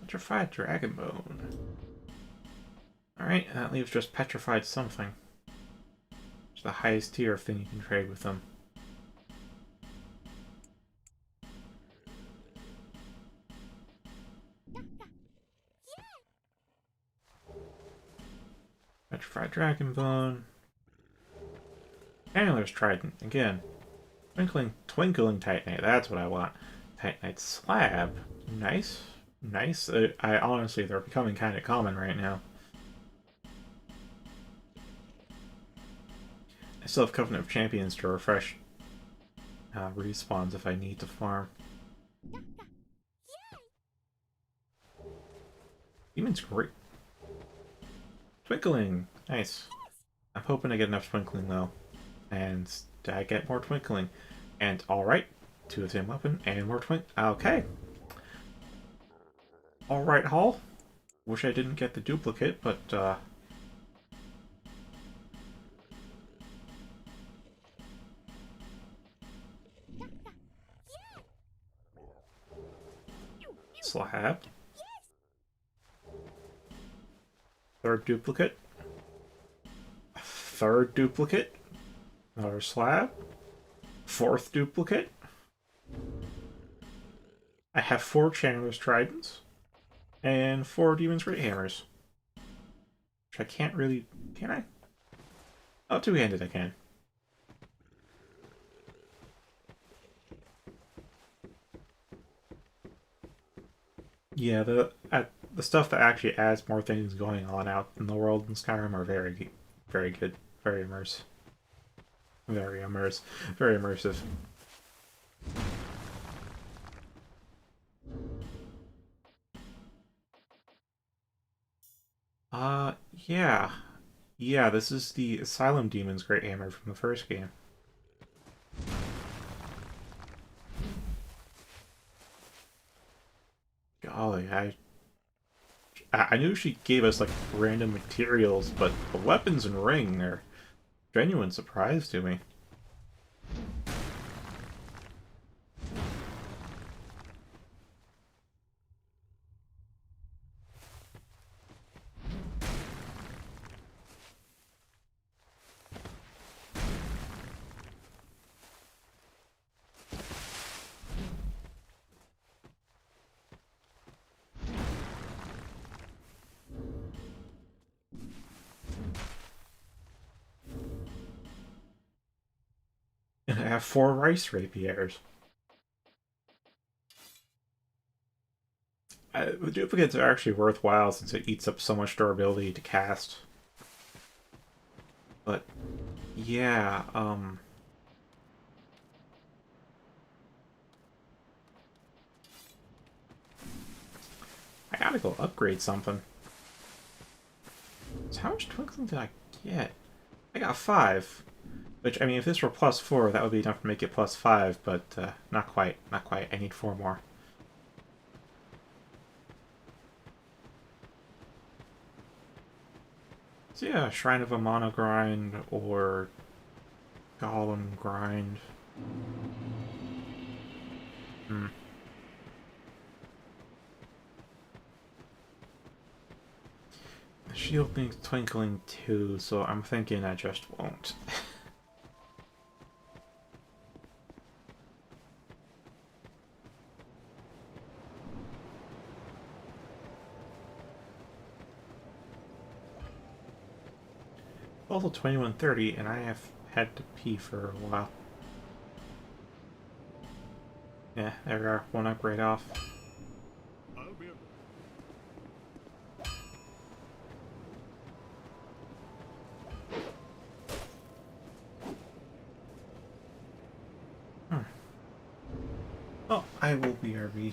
Petrified Dragon Bone. Alright, that leaves just Petrified something. It's the highest tier thing you can trade with them. Petrified Dragon Bone. Angler's Trident, again. Twinkling Titanite, that's what I want. Titanite Slab. Nice. Nice. I honestly, they're becoming kind of common right now. I still have Covenant of Champions to refresh respawns if I need to farm. Demon's great. Twinkling! Nice. I'm hoping I get enough Twinkling though. And I get more Twinkling. And alright. 2 of the same weapon and more twink. Okay. Alright, Hall. Wish I didn't get the duplicate, but slab. Third duplicate. Third duplicate. Another slab. Fourth duplicate. I have 4 Chandler's Tridents. And 4 Demon's Great Hammers. Which I can't really... Can I? Oh, two-handed I can. Yeah, the stuff that actually adds more things going on out in the world in Skyrim are very, very good. Very immersive. Very immersive. Very immersive. Yeah. Yeah, this is the Asylum Demon's Great Hammer from the first game. Golly, I knew she gave us, like, random materials, but the weapons and ring are a genuine surprise to me. And I have 4 rice rapiers. The duplicates are actually worthwhile since it eats up so much durability to cast. But, yeah, I gotta go upgrade something. So how much twinkling did I get? I got 5. Which, I mean, if this were +4, that would be enough to make it +5, but not quite. Not quite. I need 4 more. So yeah, Shrine of a Mana grind or Golem grind. Hmm. The shield needs twinkling too, so I'm thinking I just won't. Also 21:30, and I have had to pee for a while. Yeah, there we are. 1 upgrade off. Oh, I will BRB.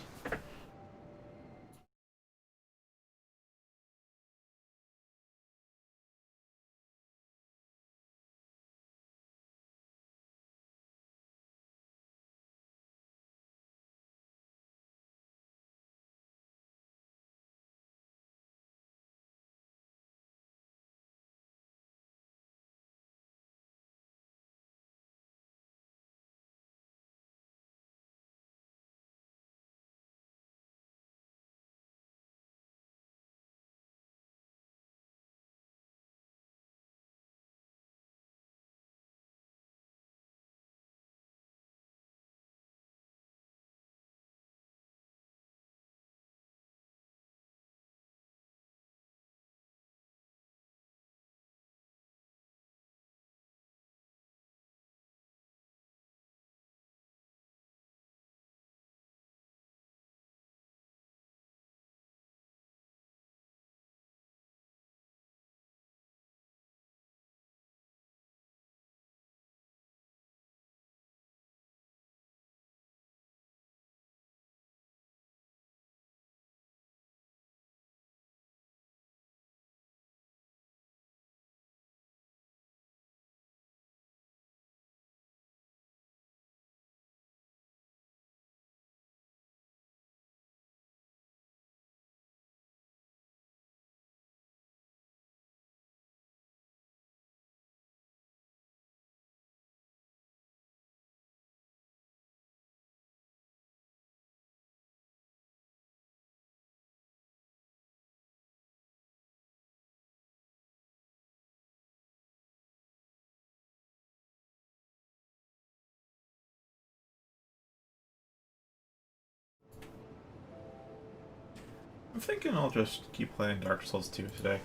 I'm thinking I'll just keep playing Dark Souls 2 today.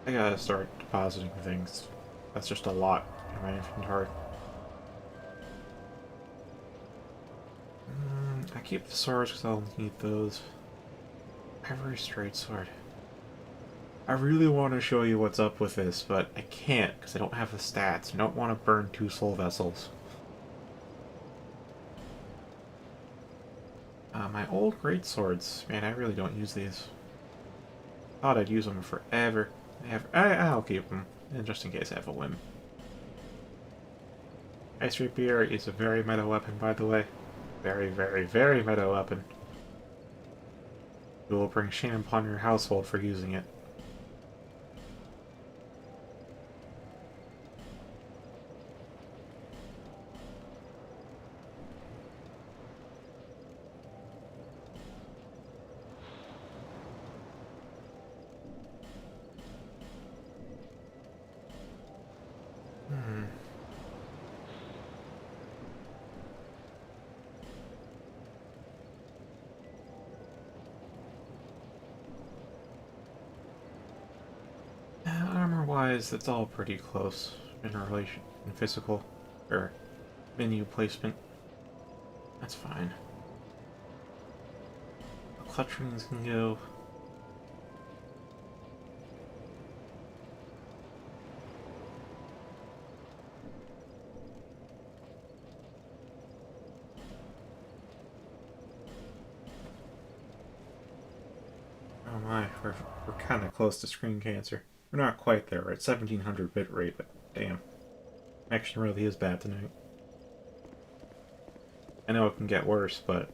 I gotta start depositing things. That's just a lot in my inventory. I keep the swords because I'll need those. Ivory straight sword. I really want to show you what's up with this, but I can't because I don't have the stats. I don't want to burn 2 soul vessels. My old great swords. Man, I really don't use these. Thought I'd use them forever. I'll keep them, just in case I have a whim. Ice Rapier is a very meta weapon, by the way. Very, very, very meta weapon. You will bring shame upon your household for using it. Armor-wise, that's all pretty close in relation, in physical, or menu placement. That's fine. Clutch rings can go. Oh my, we're kind of close to screen cancer. We're not quite there. We're at 1700 bit rate, but damn. Action really is bad tonight. I know it can get worse, but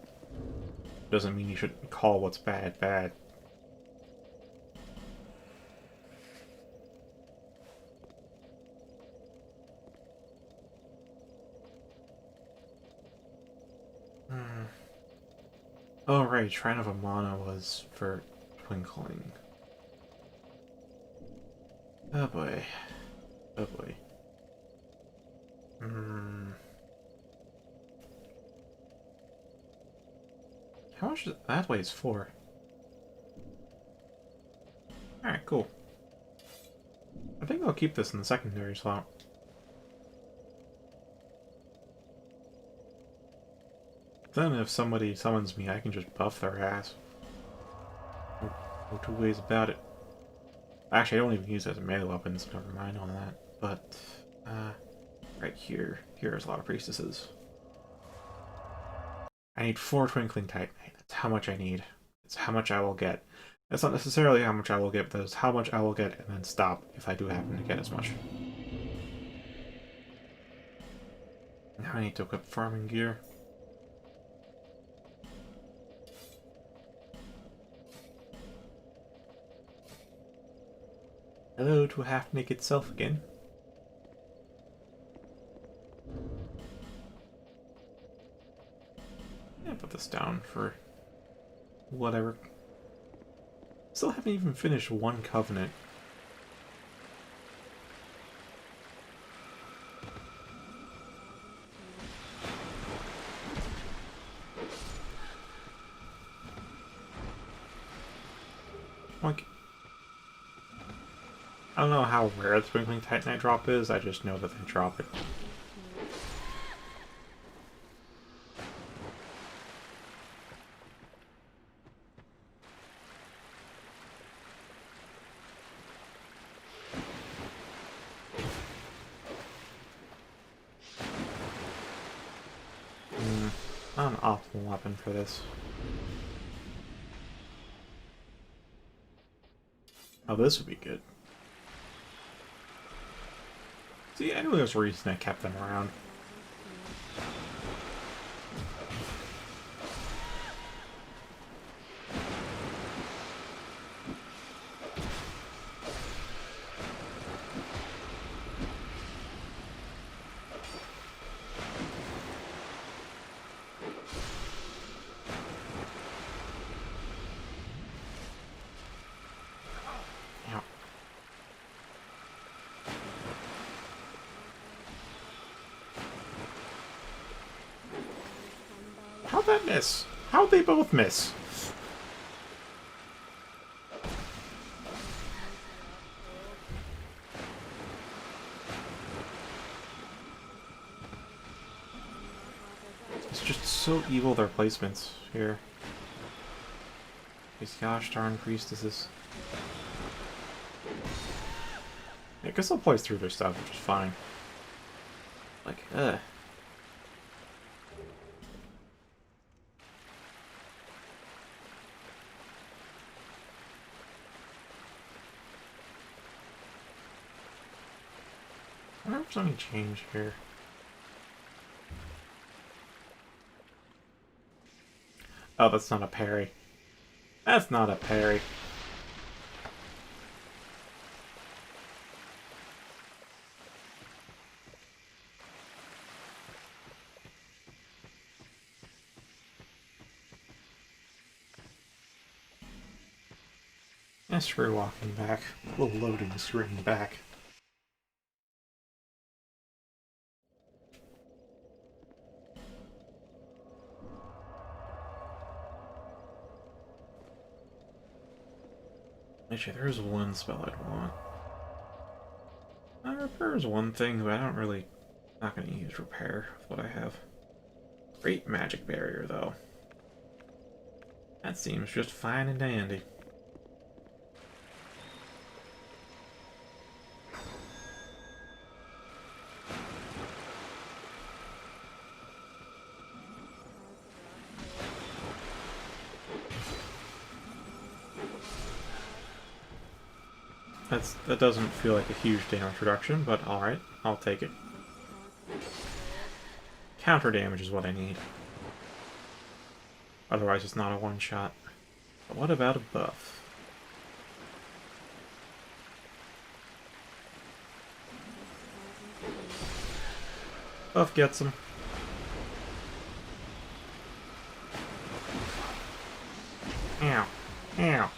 doesn't mean you should call what's bad, bad. Oh right, Shrine of Amana was for twinkling. Oh boy. Oh boy. How much is that weighs 4? Alright, cool. I think I'll keep this in the secondary slot. Then if somebody summons me, I can just buff their ass. No two ways about it. Actually, I don't even use it as a melee weapon, so never mind on that. But, right here. Here's a lot of priestesses. I need 4 Twinkling Titanite. That's how much I need. That's how much I will get. That's not necessarily how much I will get, but that's how much I will get and then stop if I do happen to get as much. Now I need to equip farming gear. Hello to half-naked self again. Yeah, put this down for whatever. Still haven't even finished one covenant. Like, I don't know how rare the Twinkling Titanite drop is, I just know that they drop it. Not an optimal weapon for this. Oh, this would be good. See, I knew there's a reason I kept them around. How'd that miss? How'd they both miss? It's just so evil, their placements here. These gosh darn priestesses. I guess they'll play through their stuff, which is fine. Like, I wonder if there's any change here. Oh, that's not a parry. That's not a parry. Screw walking back. A little loading screen back. Actually, there's one spell I'd want. Repair is one thing, but I don't really... not going to use repair with what I have. Great magic barrier, though. That seems just fine and dandy. That doesn't feel like a huge damage reduction, but alright, I'll take it. Counter damage is what I need. Otherwise it's not a one-shot. But what about a buff? Buff gets him. Ow. Ow.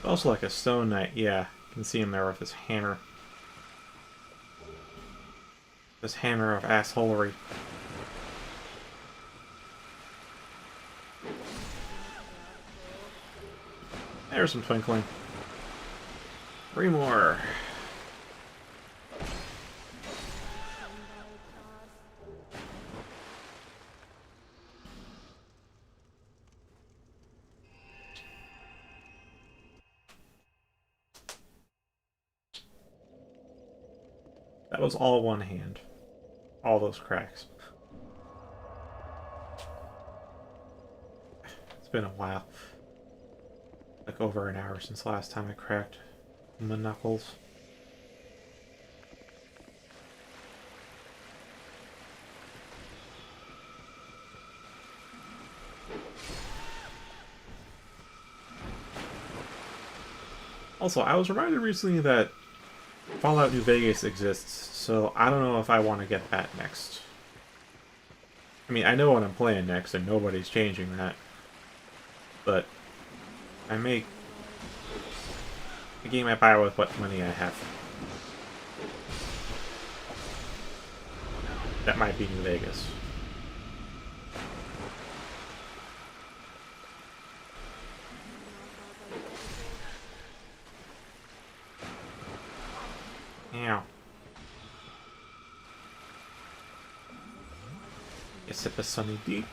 Also like a stone knight, yeah. You can see him there with his hammer. This hammer of assholery. There's some twinkling. 3 more. That was all one hand. All those cracks. It's been a while. Like over an hour since last time I cracked my knuckles. Also, I was reminded recently that Fallout New Vegas exists, so I don't know if I want to get that next. I mean, I know what I'm playing next, and nobody's changing that. But I make a game I buy with what money I have. That might be New Vegas. Ow. You sip a sunny deep.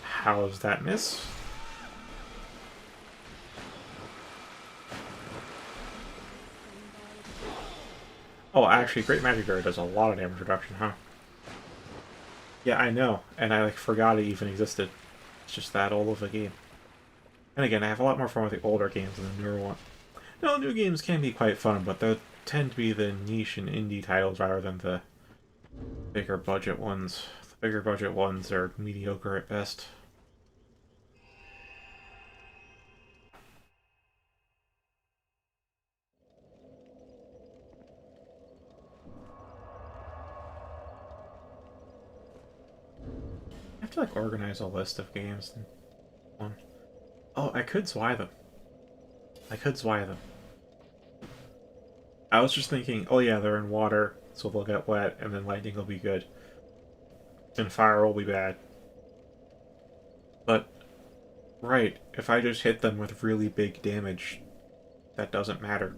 How's that miss? Oh, actually, Great Magic Barrier does a lot of damage reduction, huh? Yeah, I know, and I forgot it even existed. It's just that old of a game. And again, I have a lot more fun with the older games than the newer one. No, new games can be quite fun, but they tend to be the niche and indie titles rather than the bigger budget ones. The bigger budget ones are mediocre at best. I have to organize a list of games and Oh, I could Zwei them. I could Zwei them. I was just thinking, oh yeah, they're in water, so they'll get wet, and then lightning will be good. And fire will be bad. But, right, if I just hit them with really big damage, that doesn't matter.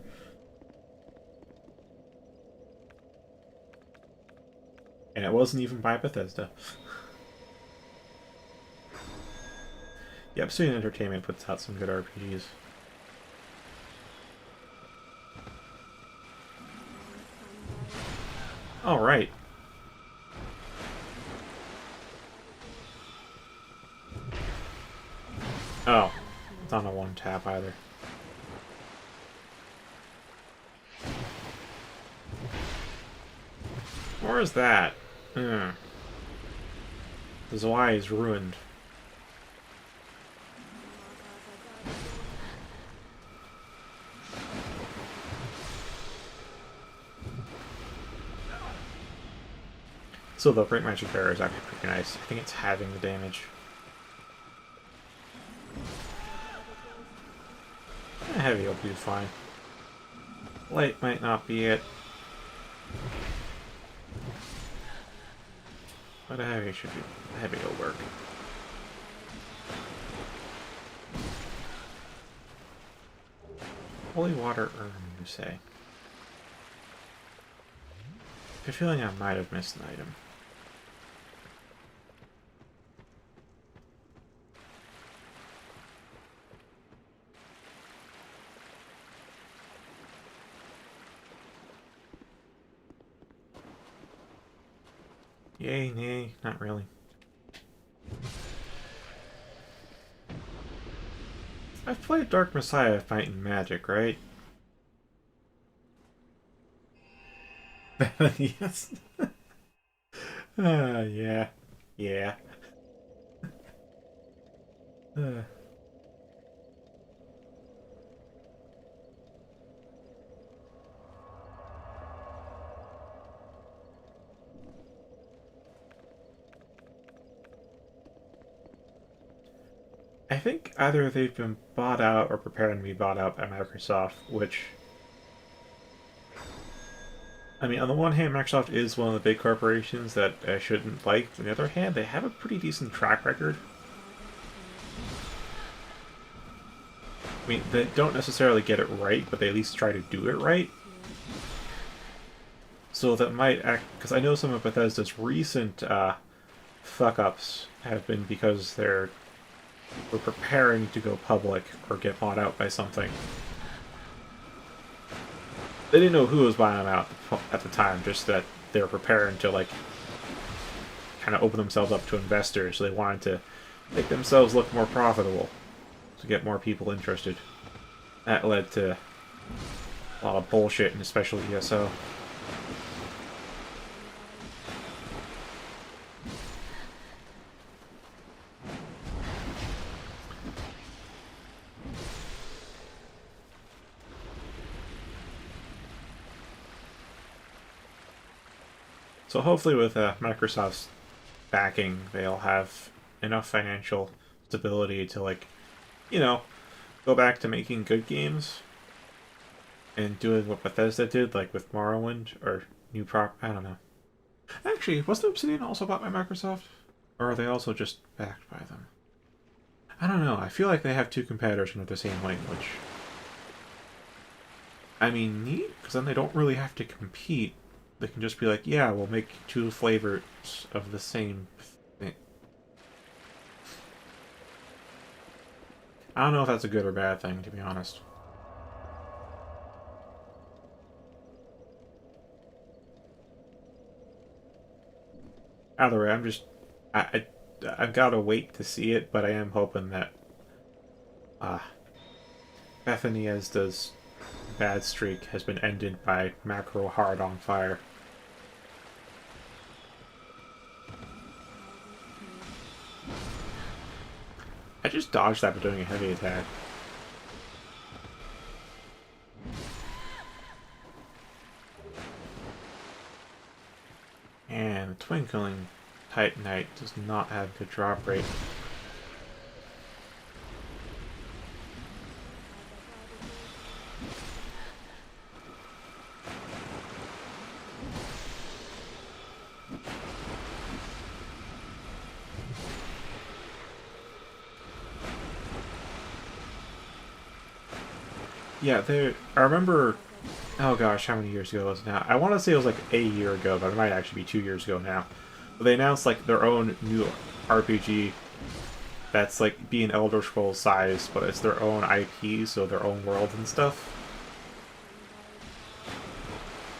And it wasn't even by Bethesda. Yeah, Obsidian Entertainment puts out some good RPGs. Alright. Oh, it's on a one tap either. Where is that? The Zwei is ruined. So the Break Magic Barrier is actually pretty nice. I think it's halving the damage. Heavy will do fine. Light might not be it. But a heavy should be. A heavy will work. Holy water urn, you say? I have a feeling I might have missed an item. Yay, nay, not really. I've played Dark Messiah fighting magic, right? Yes. Yeah. Yeah. Uh. I think either they've been bought out or preparing to be bought out by Microsoft, which... I mean, on the one hand, Microsoft is one of the big corporations that I shouldn't like. On the other hand, they have a pretty decent track record. I mean, they don't necessarily get it right, but they at least try to do it right. So that might act... Because I know some of Bethesda's recent fuck-ups have been because we're preparing to go public or get bought out by something. They didn't know who was buying them out at the time, just that they were preparing to, like, kind of open themselves up to investors. So they wanted to make themselves look more profitable to get more people interested. That led to a lot of bullshit, and especially ESO. So hopefully with Microsoft's backing, they'll have enough financial stability to, like, you know, go back to making good games and doing what Bethesda did, like with Morrowind or I don't know. Actually, wasn't Obsidian also bought by Microsoft? Or are they also just backed by them? I don't know. I feel like they have two competitors under the same language. I mean, neat, because then they don't really have to compete. They can just be like, yeah, we'll make two flavors of the same thing. I don't know if that's a good or bad thing, to be honest. Either way, I've got to wait to see it, but I am hoping that Bethesda's bad streak has been ended by Macro Hard on Fire. I just dodged that by doing a heavy attack. And Twinkling Titanite does not have good drop rate. Yeah, I remember. Oh gosh, how many years ago was it now? I want to say it was like a year ago, but it might actually be 2 years ago now. But they announced like their own new RPG that's like being Elder Scrolls size, but it's their own IP, so their own world and stuff.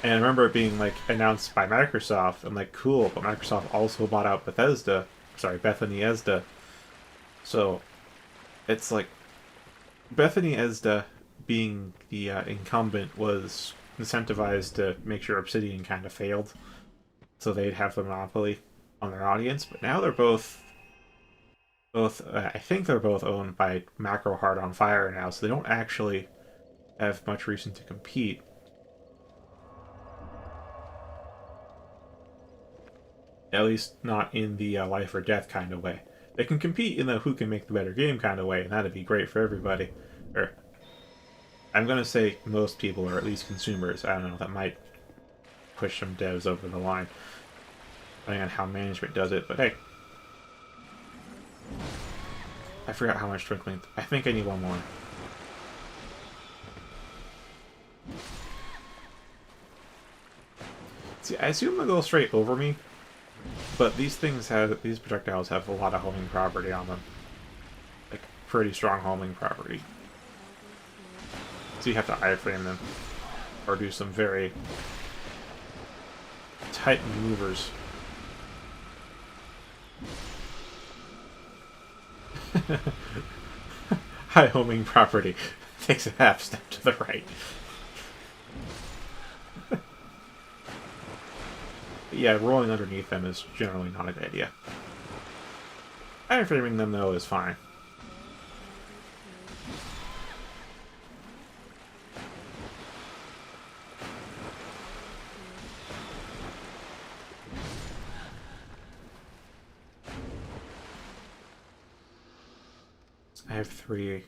And I remember it being like announced by Microsoft, and like cool, but Microsoft also bought out Bethany Esda. So it's like Bethany Esda, being the incumbent, was incentivized to make sure Obsidian kind of failed, so they'd have the monopoly on their audience. But now they're both I think they're both owned by Macro Heart on Fire now, so they don't actually have much reason to compete. At least not in the life or death kind of way. They can compete in the who can make the better game kind of way, and that'd be great for everybody. Or I'm gonna say most people, or at least consumers. I don't know. That might push some devs over the line, depending on how management does it. But hey, I forgot how much twinkling. I think I need one more. See, I assume they'll go straight over me, but these projectiles have a lot of homing property on them, like pretty strong homing property. So you have to iframe them, or do some very tight maneuvers. High homing property takes a half step to the right. Yeah, rolling underneath them is generally not a good idea. Iframing them, though, is fine. I have 3.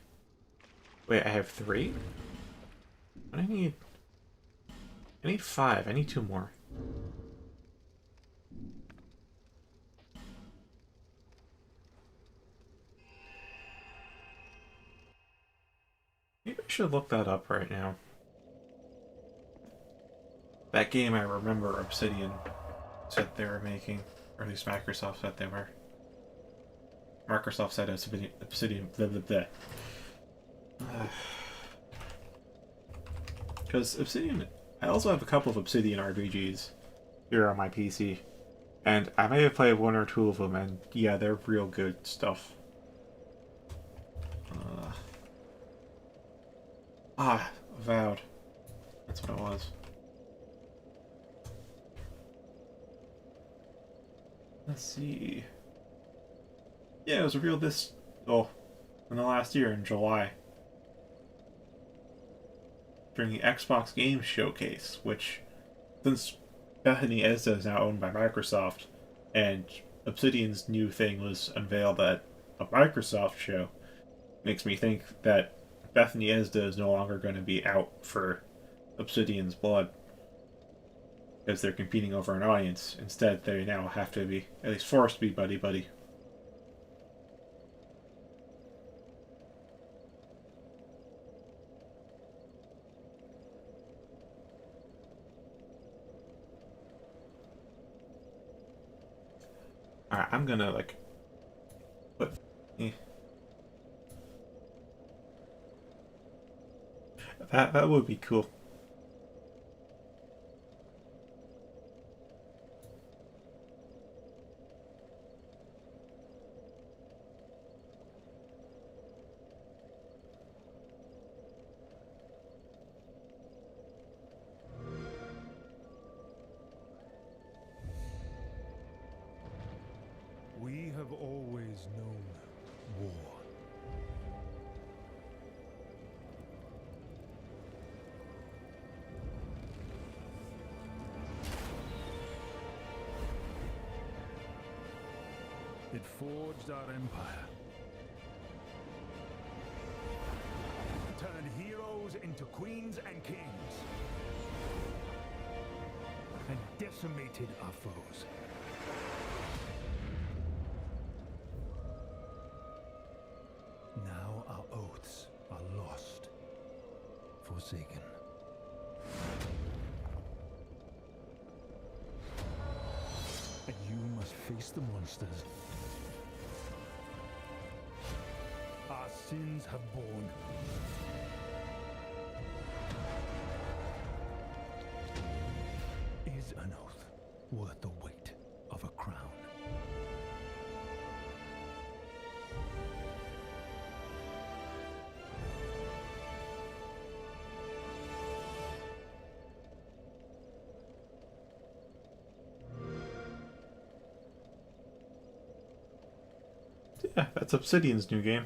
Wait, I have 3? I need 5. I need 2 more. Maybe I should look that up right now. That game, I remember Obsidian said they were making, or at least Microsoft said they were. Microsoft said Obsidian blah blah blah. Because Obsidian, I also have a couple of Obsidian RPGs here on my PC, and I may have played 1 or 2 of them, and yeah, they're real good stuff. Avowed. That's what it was. Let's see. Yeah, it was revealed in the last year, in July. During the Xbox Games Showcase, which, since Bethany Esda is now owned by Microsoft, and Obsidian's new thing was unveiled at a Microsoft show, makes me think that Bethany Esda is no longer going to be out for Obsidian's blood, because they're competing over an audience. Instead, they now have to be, at least forced to be buddy-buddy. Alright, I'm gonna, put... That would be cool. We have always known war. It forged our empire. Turned heroes into queens and kings. And decimated our foes. Now our oaths are lost Forsaken. And you must face the monsters our sins have borne. Is an oath worth the weight of a crown? Yeah, that's Obsidian's new game.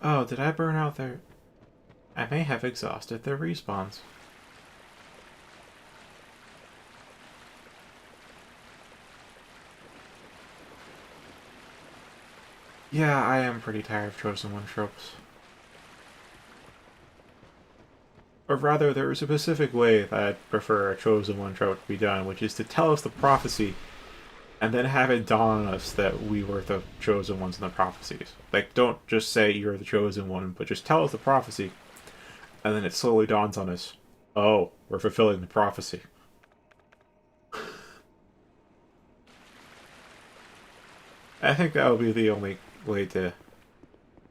Oh, did I burn out their... I may have exhausted their respawns. Yeah, I am pretty tired of Chosen One tropes. Or rather, there is a specific way that I'd prefer a Chosen One trope to be done, which is to tell us the prophecy, and then have it dawn on us that we were the Chosen Ones in the prophecies. Like, don't just say you're the Chosen One, but just tell us the prophecy, and then it slowly dawns on us, oh, we're fulfilling the prophecy. I think that would be the only way to...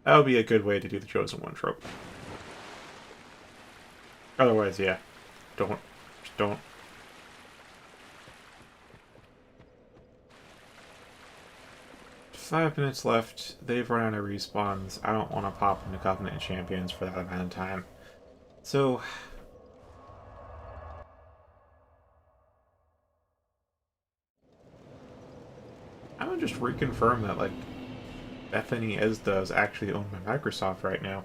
That would be a good way to do the Chosen One trope. Otherwise, yeah. Don't. Just don't. Five minutes left. They've run out of respawns. I don't want to pop into Covenant Champions for that amount of time. So... I would just reconfirm that, like, Bethany Esda is actually owned by Microsoft right now.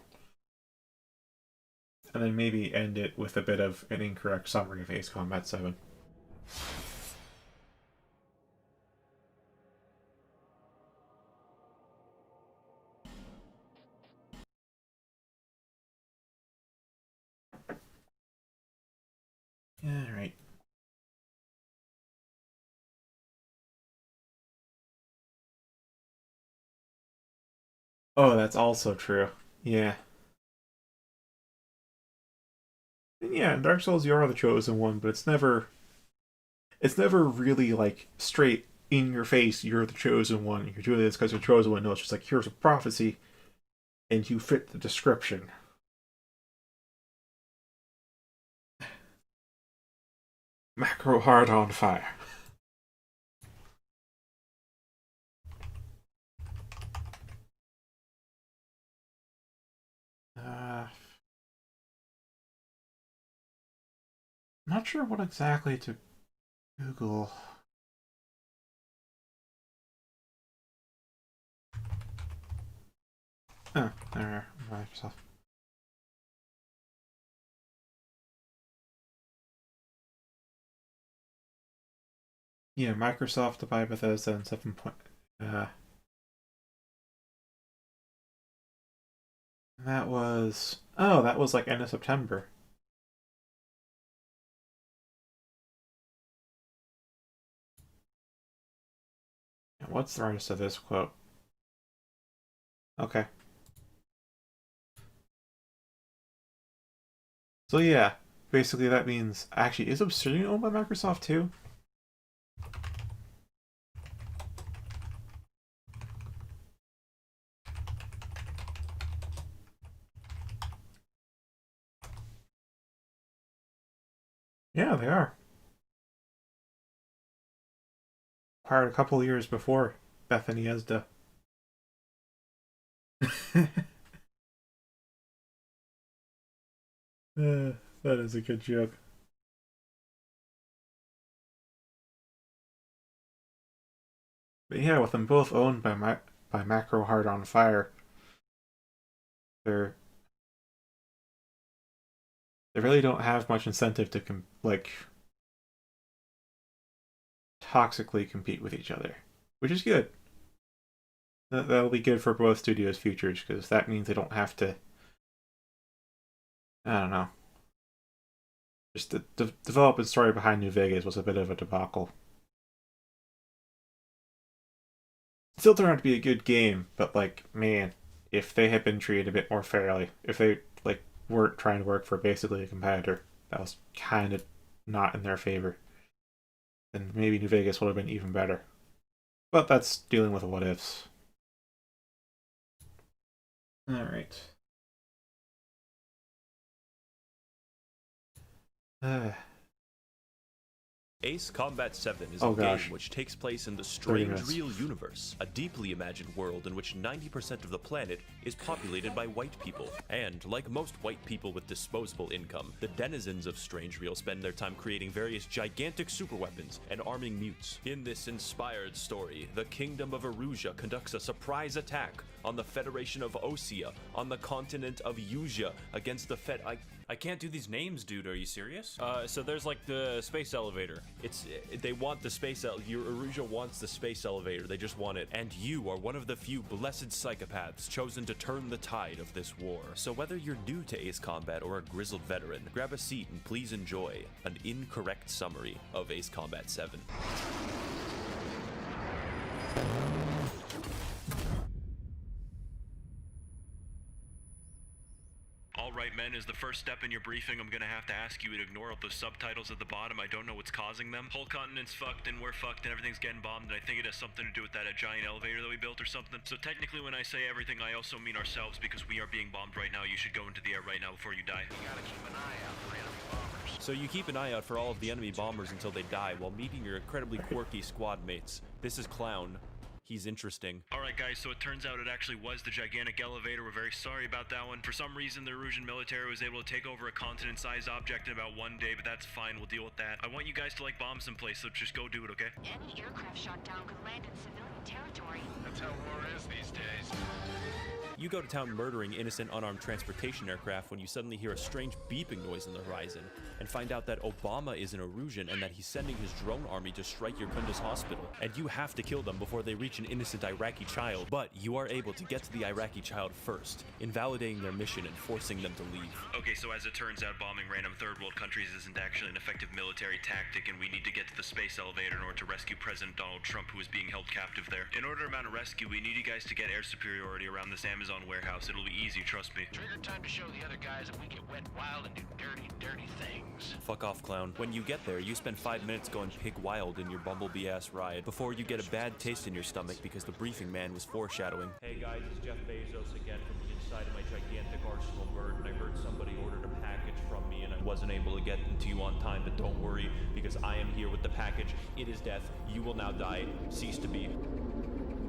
And then maybe end it with a bit of an incorrect summary of Ace Combat 7. Alright. Oh, that's also true. Yeah. And yeah, in Dark Souls you are the chosen one, but it's never really like straight in your face, you're the chosen one, you're doing this because you're the chosen one. No, it's just like here's a prophecy and you fit the description. Macro hard on fire. I'm not sure what exactly to Google. Oh, there, Microsoft. Yeah, Microsoft to buy Bethesda and 7 point. Uh, that was. Oh, that was like end of September. What's the rest of this quote? Okay. So yeah, basically that means actually is Obsidian owned by Microsoft too? Yeah, they are. Acquired a couple years before Bethany Esda. That is a good joke. But yeah, with them both owned by Macro Hard on Fire, they're they really don't have much incentive to toxically compete with each other, which is good. That'll be good for both studios' futures, because that means they don't have to, I don't know. Just the development story behind New Vegas was a bit of a debacle. It still turned out to be a good game, but like, man, if they had been treated a bit more fairly, if they like weren't trying to work for basically a competitor, that was kind of not in their favor, then maybe New Vegas would have been even better. But that's dealing with what ifs. Alright. Ace Combat 7 is Oh, a gosh. game which takes place in the 30 Strange minutes. Real universe, a deeply imagined world in which 90% of the planet is populated by white people. And, like most white people with disposable income, the denizens of Strange Real spend their time creating various gigantic superweapons and arming mutes. In this inspired story, the Kingdom of Erusia conducts a surprise attack on the Federation of Osea on the continent of Eusia against the I can't do these names, dude. Are you serious? So there's like the space elevator. They want the your Erusia wants the space elevator. They just want it. And you are one of the few blessed psychopaths chosen to turn the tide of this war. So whether you're new to Ace Combat or a grizzled veteran, grab a seat and please enjoy an incorrect summary of Ace Combat 7. Alright men, as the first step in your briefing, I'm gonna have to ask you to ignore all those subtitles at the bottom. I don't know what's causing them. Whole continent's fucked and we're fucked and everything's getting bombed, and I think it has something to do with that giant elevator that we built or something. So technically when I say everything, I also mean ourselves, because we are being bombed right now. You should go into the air right now before you die. You gotta keep an eye out for enemy bombers. So you keep an eye out for all of the enemy bombers until they die while meeting your incredibly quirky squad mates. This is Clown. He's interesting. Alright guys, so it turns out it actually was the gigantic elevator. We're very sorry about that one. For some reason, the Erusian military was able to take over a continent-sized object in about 1 day, but that's fine, we'll deal with that. I want you guys to like bomb someplace, so just go do it, okay? Any aircraft shot down could land in civilian territory. That's how war is these days. You go to town murdering innocent unarmed transportation aircraft when you suddenly hear a strange beeping noise on the horizon and find out that Obama is an Erusian and that he's sending his drone army to strike your Kunduz hospital. And you have to kill them before they reach an innocent Iraqi child, but you are able to get to the Iraqi child first, invalidating their mission and forcing them to leave. Okay, so as it turns out, bombing random third world countries isn't actually an effective military tactic, and we need to get to the space elevator in order to rescue President Donald Trump, who is being held captive there. In order to mount a rescue, we need you guys to get air superiority around this Amazon warehouse. It'll be easy, trust me. Trigger time to show the other guys that we get wet wild and do dirty, dirty things. Fuck off, Clown. When you get there, you spend 5 minutes going pig wild in your bumblebee-ass ride before you get a bad taste in your stomach because the briefing man was foreshadowing. Hey guys, it's Jeff Bezos again from the inside of my gigantic arsenal bird, and I heard somebody ordered a package from me and I wasn't able to get it to you on time, but don't worry, because I am here with the package. It is death. You will now die. Cease to be.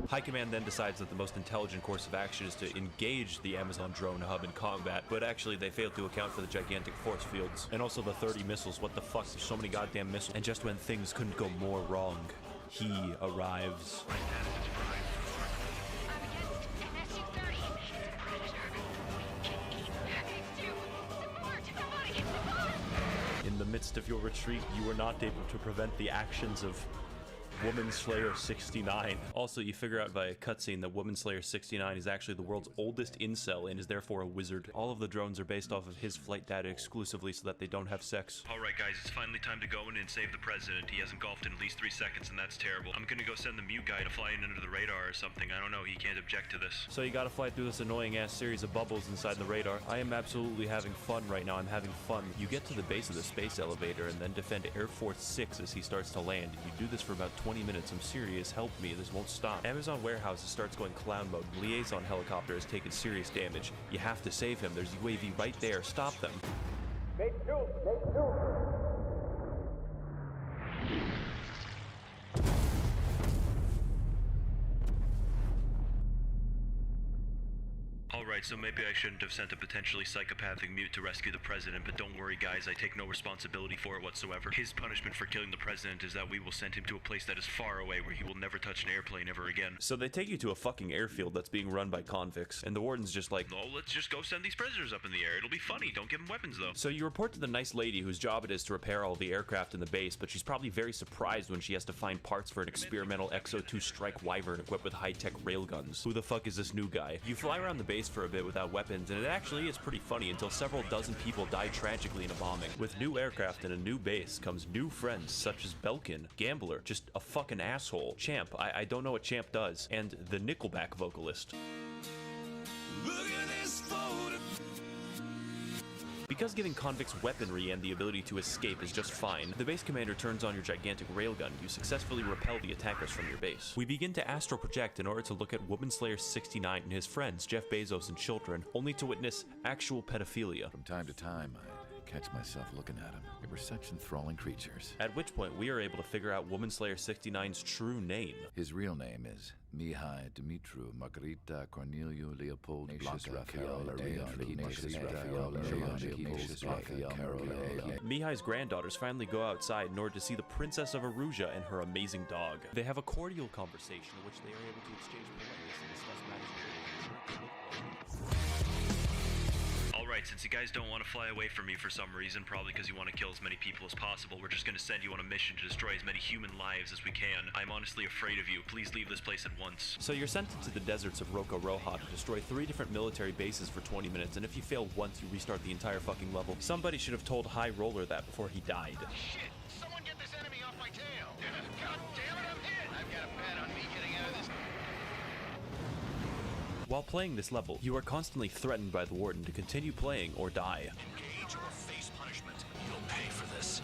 High Command then decides that the most intelligent course of action is to engage the Amazon drone hub in combat, but actually they failed to account for the gigantic force fields. And also the 30 missiles. What the fuck? There's so many goddamn missiles. And just when things couldn't go more wrong, he arrives. In the midst of your retreat, you were not able to prevent the actions of Woman Slayer 69. Also, you figure out via cutscene that Woman Slayer 69 is actually the world's oldest incel and is therefore a wizard. All of the drones are based off of his flight data exclusively so that they don't have sex. Alright guys, it's finally time to go in and save the president. He hasn't golfed in at least 3 seconds and that's terrible. I'm gonna go send the mute guy to fly in under the radar or something. I don't know, he can't object to this. So you gotta fly through this annoying ass series of bubbles inside the radar. I am absolutely having fun right now. I'm having fun. You get to the base of the space elevator and then defend Air Force 6 as he starts to land. You do this for about 20 minutes. I'm serious. Help me. This won't stop. Amazon warehouse starts going clown mode. Liaison helicopter has taken serious damage. You have to save him. There's UAV right there. Stop them. Alright, so maybe I shouldn't have sent a potentially psychopathic mute to rescue the president, but don't worry guys, I take no responsibility for it whatsoever. His punishment for killing the president is that we will send him to a place that is far away where he will never touch an airplane ever again. So they take you to a fucking airfield that's being run by convicts, and the warden's just like, no, let's just go send these prisoners up in the air. It'll be funny, don't give them weapons though. So you report to the nice lady whose job it is to repair all the aircraft in the base, but she's probably very surprised when she has to find parts for an experimental XO2 Strike Wyvern equipped with high-tech railguns. Who the fuck is this new guy? You fly around the base for a bit without weapons, and it actually is pretty funny until several dozen people die tragically in a bombing. With new aircraft and a new base comes new friends such as Belkin, Gambler, just a fucking asshole, Champ, I don't know what Champ does, and the Nickelback vocalist. Look at this photo. Because giving convicts weaponry and the ability to escape is just fine, the base commander turns on your gigantic railgun. You successfully repel the attackers from your base. We begin to astral project in order to look at Woman Slayer 69 and his friends, Jeff Bezos and children, only to witness actual pedophilia. From time to time, I catch myself looking at them. They were such enthralling creatures. At which point, we are able to figure out Woman Slayer 69's true name. His real name is Mihai Dumitru Margarita Corneliu Leopold Blanca Raphael Mihai's granddaughters finally go outside in order to see the Princess of Aruja and her amazing dog. They have a cordial conversation in which they are able to exchange politeness and discuss matters related to Alright, since you guys don't want to fly away from me for some reason, probably because you want to kill as many people as possible, we're just going to send you on a mission to destroy as many human lives as we can. I'm honestly afraid of you. Please leave this place at once. So you're sent into the deserts of Roko Roja to destroy 3 different military bases for 20 minutes, and if you fail once, you restart the entire fucking level. Somebody should have told High Roller that before he died. Shit! Someone get this enemy off my tail! God damn it, I'm hit! I've got a bet on me getting out of this. While playing this level, you are constantly threatened by the warden to continue playing or die. Engage or face punishment. You'll pay for this.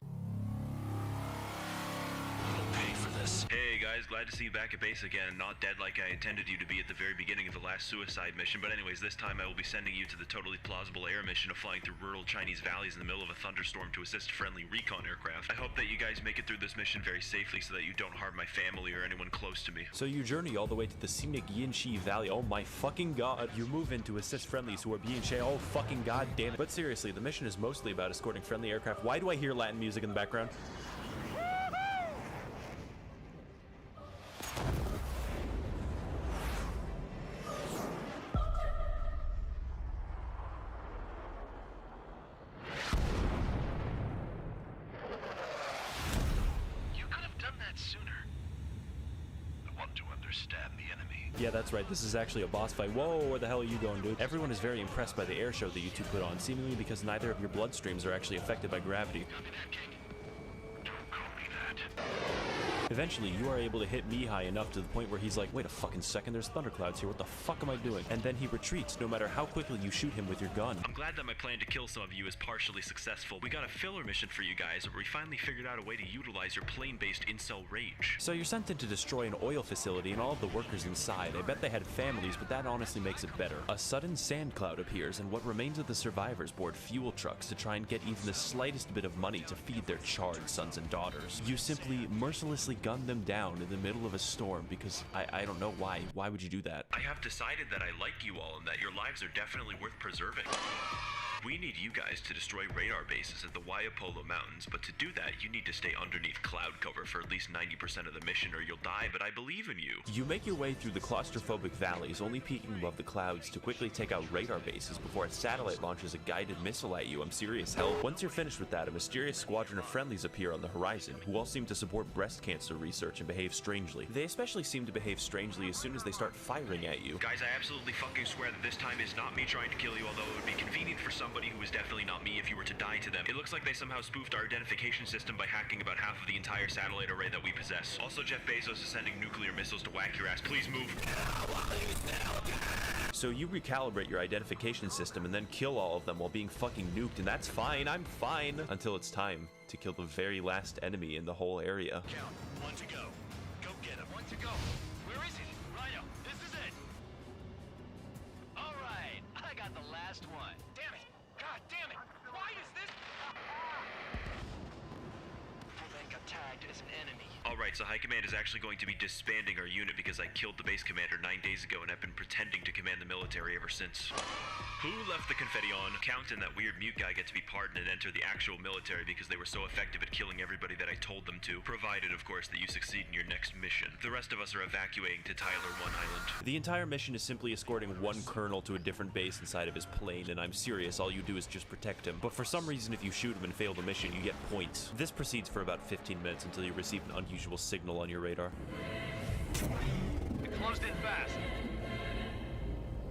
You'll pay for this. Hey guys, glad to see you back at base again and not dead like I intended you to be at the very beginning of the last suicide mission, but anyways, this time I will be sending you to the totally plausible air mission of flying through rural Chinese valleys in the middle of a thunderstorm to assist friendly recon aircraft. I hope that you guys make it through this mission very safely so that you don't harm my family or anyone close to me. So you journey all the way to the scenic Yinshi Valley. Oh my fucking god. You move in to assist friendlies who are being shot. Oh fucking god damn it. But seriously, the mission is mostly about escorting friendly aircraft. Why do I hear Latin music in the background? Yeah, that's right. This is actually a boss fight. Whoa, where the hell are you going, dude? Everyone is very impressed by the air show that you two put on, seemingly because neither of your bloodstreams are actually affected by gravity. Eventually, you are able to hit Mihai enough to the point where he's like, wait a fucking second, there's thunderclouds here, what the fuck am I doing? And then he retreats, no matter how quickly you shoot him with your gun. I'm glad that my plan to kill some of you is partially successful. We got a filler mission for you guys, where we finally figured out a way to utilize your plane-based incel rage. So you're sent in to destroy an oil facility and all of the workers inside. I bet they had families, but that honestly makes it better. A sudden sand cloud appears, and what remains of the survivors board fuel trucks to try and get even the slightest bit of money to feed their charred sons and daughters. You simply mercilessly gun them down in the middle of a storm because I don't know why. Why would you do that? I have decided that I like you all and that your lives are definitely worth preserving. We need you guys to destroy radar bases at the Waiapolo Mountains, but to do that, you need to stay underneath cloud cover for at least 90% of the mission or you'll die, but I believe in you. You make your way through the claustrophobic valleys, only peeking above the clouds to quickly take out radar bases before a satellite launches a guided missile at you. I'm serious, hell. Once you're finished with that, a mysterious squadron of friendlies appear on the horizon, who all seem to support breast cancer research and behave strangely. They especially seem to behave strangely as soon as they start firing at you. Guys, I absolutely fucking swear that this time is not me trying to kill you, although it would be convenient for somebody who is definitely not me if you were to die to them. It looks like they somehow spoofed our identification system by hacking about half of the entire satellite array that we possess. Also, Jeff Bezos is sending nuclear missiles to whack your ass. Please move. So you recalibrate your identification system and then kill all of them while being fucking nuked, and that's fine, I'm fine, until it's time to kill the very last enemy in the whole area. Count. 1 to go. Go get him. 1 to go. Where is it? Rhino, this is it. All right, I got the last one. Damn it. God damn it! Why is this? They got tagged as an enemy. Alright, so High Command is actually going to be disbanding our unit because I killed the base commander 9 days ago and I've been pretending to command the military ever since. Who left the confetti on? Count and that weird mute guy get to be pardoned and enter the actual military because they were so effective at killing everybody that I told them to, provided, of course, that you succeed in your next mission. The rest of us are evacuating to Tyler 1 Island. The entire mission is simply escorting one colonel to a different base inside of his plane, and I'm serious, all you do is just protect him. But for some reason, if you shoot him and fail the mission, you get points. This proceeds for about 15 minutes until you receive an unusual signal on your radar. It closed in fast.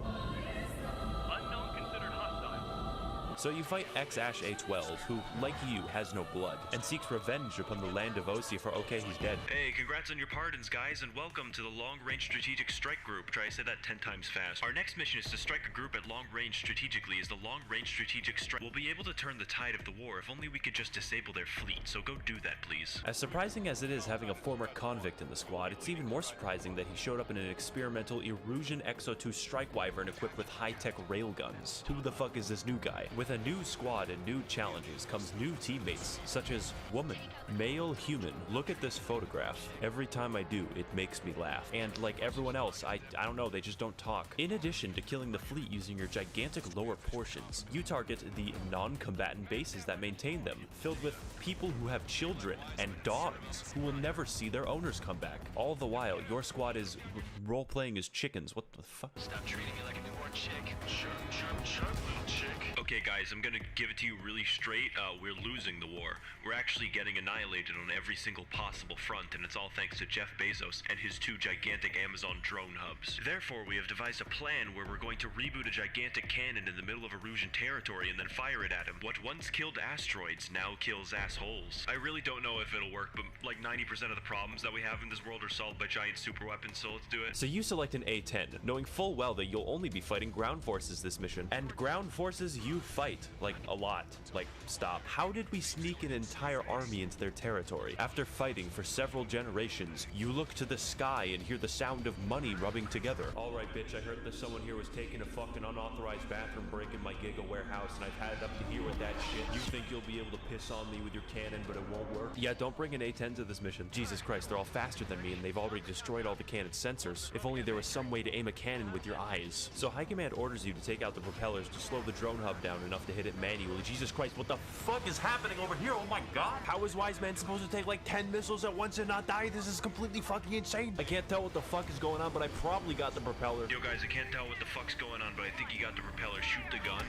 Unknown considered hostile. So you fight X-A12, who, like you, has no blood, and seeks revenge upon the land of Osea for okay, he's dead. Hey, congrats on your pardons, guys, and welcome to the Long Range Strategic Strike Group. Try to say that 10 times fast. Our next mission is to strike a group at long range strategically as the Long Range Strategic Strike. We'll be able to turn the tide of the war if only we could just disable their fleet, so go do that, please. As surprising as it is having a former convict in the squad, it's even more surprising that he showed up in an experimental Erusian Exo-2 Strike Wyvern equipped with high-tech railguns. Who the fuck is this new guy? With a new squad and new challenges comes new teammates, such as woman, male human. Look at this photograph. Every time I do, it makes me laugh. And like everyone else, I don't know, they just don't talk. In addition to killing the fleet using your gigantic lower portions, you target the non-combatant bases that maintain them, filled with people who have children and dogs who will never see their owners come back. All the while, your squad is role-playing as chickens. What the fuck? Stop treating me like a newborn chick. Sharp, little chick. Okay, guys, I'm gonna give it to you really straight. We're losing the war. We're actually getting annihilated on every single possible front, and it's all thanks to Jeff Bezos and his 2 gigantic Amazon drone hubs. Therefore, we have devised a plan where we're going to reboot a gigantic cannon in the middle of Erusian territory and then fire it at him. What once killed asteroids now kills assholes. I really don't know if it'll work, but like 90% of the problems that we have in this world are solved by giant super weapons, so let's do it. So you select an A-10, knowing full well that you'll only be fighting ground forces this mission. And ground forces you fight, like a lot. Like, stop. How did we sneak an entire army into their territory? After fighting for several generations, you look to the sky and hear the sound of money rubbing together. Alright, bitch, I heard that someone here was taking a fucking unauthorized bathroom break in my Giga warehouse, and I've had up to here with that shit. You think you'll be able to piss on me with your cannon, but it won't work? Yeah, don't bring an A-10 to this mission. Jesus Christ, they're all faster than me, and they've already destroyed all the cannon's sensors. If only there was some way to aim a cannon with your eyes. So High Command orders you to take out the propellers to slow the drone hub down enough to hit it manually. Jesus Christ, what the fuck is happening over here? Oh my god! How is Wise Man supposed to take like 10 missiles at once and not die? This is completely fucking insane. I can't tell what the fuck is going on, but I probably got the propeller. Yo guys, I can't tell what the fuck's going on, but I think you got the propeller. Shoot the gun.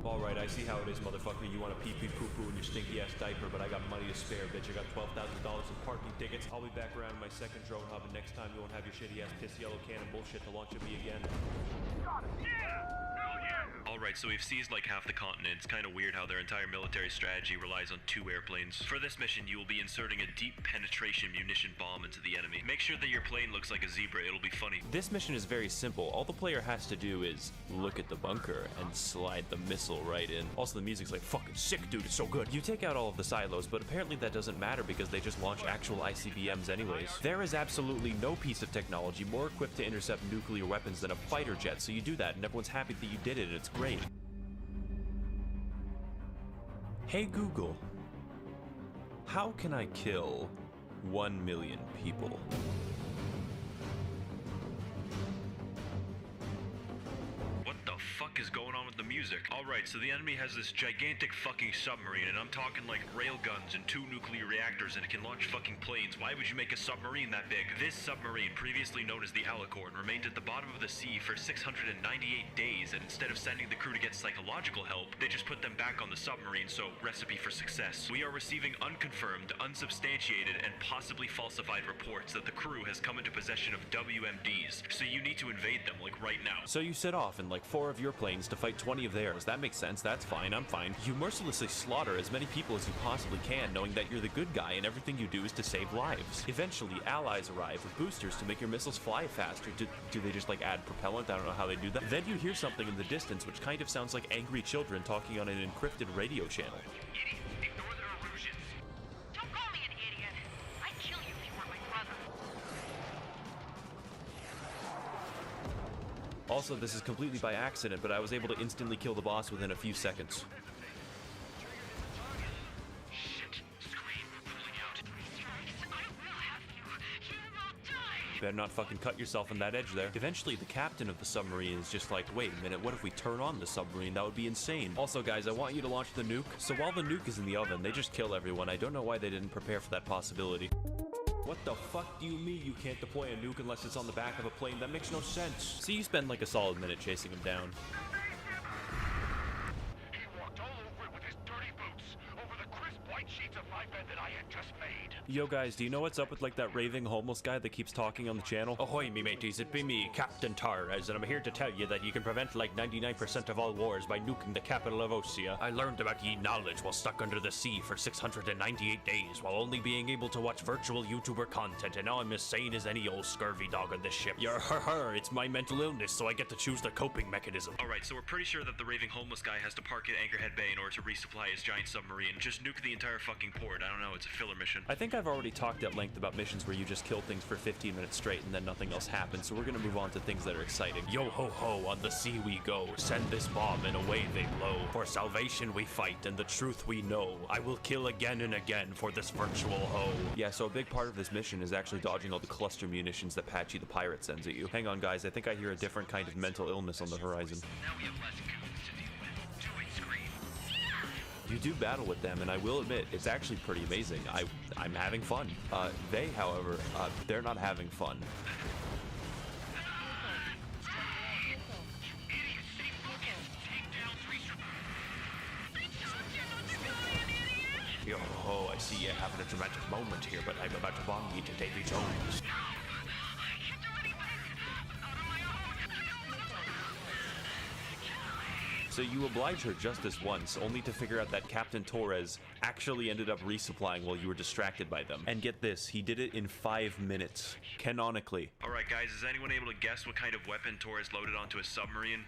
Alright, I see how it is, motherfucker. You want to pee-pee poo-poo in your stinky-ass diaper, but I got money to spare, bitch. I got $12,000 in parking tickets. I'll be back around my second drone hub, and next time you won't have your shitty-ass piss yellow cannon bullshit to launch at me again. Alright, so we've seized like half the continent. It's kind of weird how their entire military strategy relies on 2 airplanes. For this mission, you will be inserting a deep penetration munition bomb into the enemy. Make sure that your plane looks like a zebra, it'll be funny. This mission is very simple. All the player has to do is look at the bunker and slide the missile right in. Also, the music's like fucking sick, dude. It's so good. You take out all of the silos, but apparently that doesn't matter because they just launch actual ICBMs anyways. There is absolutely no piece of technology more equipped to intercept nuclear weapons than a fighter jet, so you do that, and everyone's happy that you did it, and it's great. Hey Google, how can I kill 1 million people? What the fuck is going on with the music? Alright, so the enemy has this gigantic fucking submarine, and I'm talking like railguns and 2 nuclear reactors, and it can launch fucking planes. Why would you make a submarine that big? This submarine, previously known as the Alicorn, remained at the bottom of the sea for 698 days, and instead of sending the crew to get psychological help, they just put them back on the submarine, so recipe for success. We are receiving unconfirmed, unsubstantiated, and possibly falsified reports that the crew has come into possession of WMDs, so you need to invade them, like right now. So you set off in like 4 of your planes to fight 20 of theirs. That makes sense. That's fine. I'm fine. You mercilessly slaughter as many people as you possibly can, knowing that you're the good guy and everything you do is to save lives. Eventually, allies arrive with boosters to make your missiles fly faster. Do they just like add propellant? I don't know how they do that. Then you hear something in the distance which kind of sounds like angry children talking on an encrypted radio channel. Idiot, ignore the Erusians. Don't call me an idiot. I'd kill you if you weren't my brother. Also, this is completely by accident, but I was able to instantly kill the boss within a few seconds. Better not fucking cut yourself on that edge there. Eventually, the captain of the submarine is just like, wait a minute, what if we turn on the submarine? That would be insane. Also, guys, I want you to launch the nuke. So while the nuke is in the oven, they just kill everyone. I don't know why they didn't prepare for that possibility. What the fuck do you mean you can't deploy a nuke unless it's on the back of a plane? That makes no sense. So you spend like a solid minute chasing him down. He walked all over it with his dirty boots, over the crisp white sheets of my bed that I had just made. Yo guys, do you know what's up with like that raving homeless guy that keeps talking on the channel? Ahoy me mateys, it be me, Captain Torres, and I'm here to tell you that you can prevent like 99% of all wars by nuking the capital of Osea. I learned about ye knowledge while stuck under the sea for 698 days while only being able to watch virtual YouTuber content, and now I'm as sane as any old scurvy dog on this ship. Yar, it's my mental illness, so I get to choose the coping mechanism. Alright, so we're pretty sure that the raving homeless guy has to park at Anchorhead Bay in order to resupply his giant submarine. Just nuke the entire fucking port. I don't know, it's a filler mission. I think I've already talked at length about missions where you just kill things for 15 minutes straight and then nothing else happens, so we're gonna move on to things that are exciting. Yo ho ho, on the sea we go, send this bomb and away they blow. For salvation we fight and the truth we know. I will kill again and again for this virtual hoe. Yeah, so a big part of this mission is actually dodging all the cluster munitions that Patchy the pirate sends at you. Hang on guys, I think I hear a different kind of mental illness on the horizon. Now we have less goons to deal with. Do it, scream. You do battle with them, and I will admit, it's actually pretty amazing. I'm having fun. They, however, they're not having fun. Yo ho, I see you having a dramatic moment here, but I'm about to bomb you to Davy Jones. So you oblige her just this once, only to figure out that Captain Torres actually ended up resupplying while you were distracted by them. And get this, he did it in 5 minutes, canonically. Alright guys, is anyone able to guess what kind of weapon Torres loaded onto a submarine?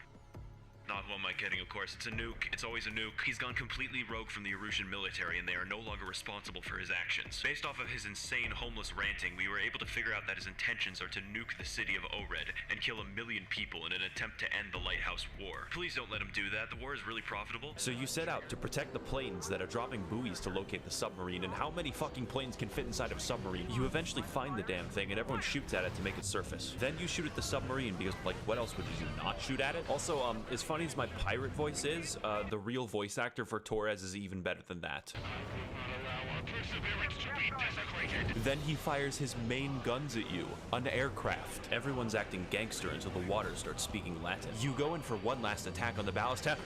Not who am I kidding, of course. It's a nuke. It's always a nuke. He's gone completely rogue from the Erusian military, and they are no longer responsible for his actions. Based off of his insane homeless ranting, we were able to figure out that his intentions are to nuke the city of Ored and kill 1 million people in an attempt to end the Lighthouse War. Please don't let him do that. The war is really profitable. So you set out to protect the planes that are dropping buoys to locate the submarine, and how many fucking planes can fit inside of a submarine? You eventually find the damn thing, and everyone shoots at it to make it surface. Then you shoot at the submarine, because, like, what else would you not shoot at it? Also, as funny as my pirate voice is, the real voice actor for Torres is even better than that. Then he fires his main guns at you, an aircraft. Everyone's acting gangster until the water starts speaking Latin. You go in for one last attack on the ballast tank.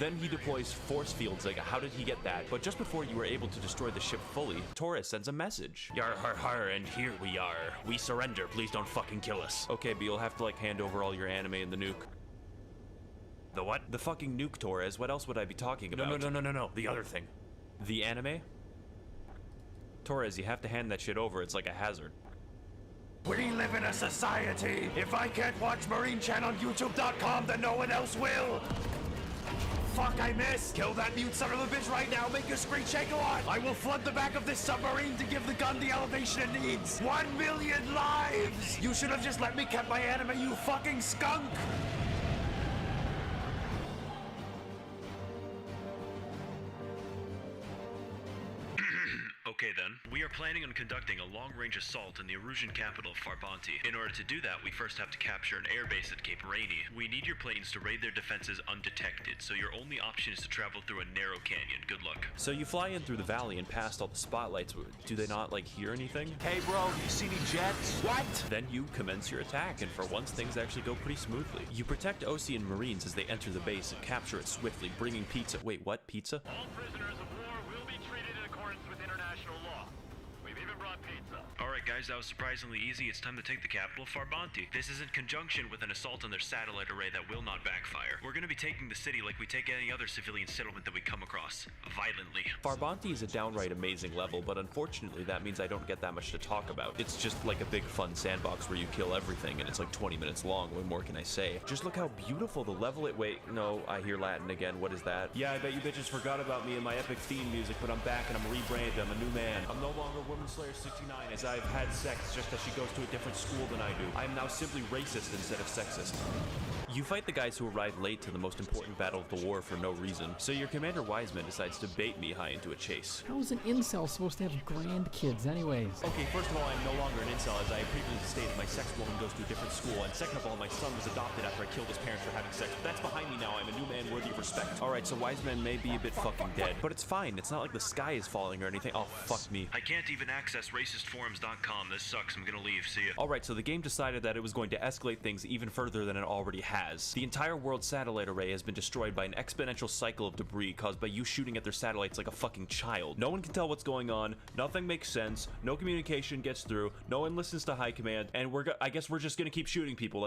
Then he deploys force fields. Like, how did he get that? But just before you were able to destroy the ship fully, Torres sends a message. Yar har har, and here we are. We surrender. Please don't fucking kill us. Okay, but you'll have to like hand over all your anime and the nuke. The what? The fucking nuke, Torres. What else would I be talking about? No. The other thing. The anime? Torres, you have to hand that shit over. It's like a hazard. We live in a society. If I can't watch Marine Channel on YouTube.com, then no one else will. Fuck, I missed. Kill that mute son of a bitch right now. Make your screen shake a lot. I will flood the back of this submarine to give the gun the elevation it needs. 1 million lives. You should have just let me keep my anime, you fucking skunk. Okay then, we are planning on conducting a long-range assault in the Erusian capital, Farbanti. In order to do that, we first have to capture an airbase at Cape Rainy. We need your planes to raid their defenses undetected, so your only option is to travel through a narrow canyon. Good luck. So you fly in through the valley and past all the spotlights. Do they not, like, hear anything? Hey bro, you see any jets? What? Then you commence your attack, and for once things actually go pretty smoothly. You protect Ocean Marines as they enter the base and capture it swiftly, bringing pizza. Wait, what? Pizza? All prisoners of war will be treated in accordance with international law. We've even brought pizza. Alright guys, that was surprisingly easy. It's time to take the capital, Farbanti. This is in conjunction with an assault on their satellite array that will not backfire. We're gonna be taking the city like we take any other civilian settlement that we come across. Violently. Farbanti is a downright amazing level, but unfortunately that means I don't get that much to talk about. It's just like a big fun sandbox where you kill everything and it's like 20 minutes long. What more can I say? Just look how beautiful the level it— wait, no, I hear Latin again. What is that? Yeah, I bet you bitches forgot about me and my epic theme music, but I'm back and I'm rebranded. I'm a new man. I'm no longer Woman Slayer 69 as I've had sex just as she goes to a different school than I do. I am now simply racist instead of sexist. You fight the guys who arrived late to the most important battle of the war for no reason, so your Commander Wiseman decides to bait Mihai into a chase. How is an incel supposed to have grandkids anyways? Okay, first of all, I'm no longer an incel, as I previously stated. My sex woman goes to a different school, and second of all, my son was adopted after I killed his parents for having sex. But that's behind me now. I'm a new man worthy of respect. Alright, so Wiseman may be a bit fucking dead, but it's fine. It's not like the sky is falling or anything. Oh, fuck me. I can't even access racistforums.com. This sucks. I'm gonna leave. See ya. Alright, so the game decided that it was going to escalate things even further than it already has. The entire world's satellite array has been destroyed by an exponential cycle of debris caused by you shooting at their satellites like a fucking child. No one can tell what's going on, nothing makes sense, no communication gets through, no one listens to high command, and I guess we're just gonna keep shooting people.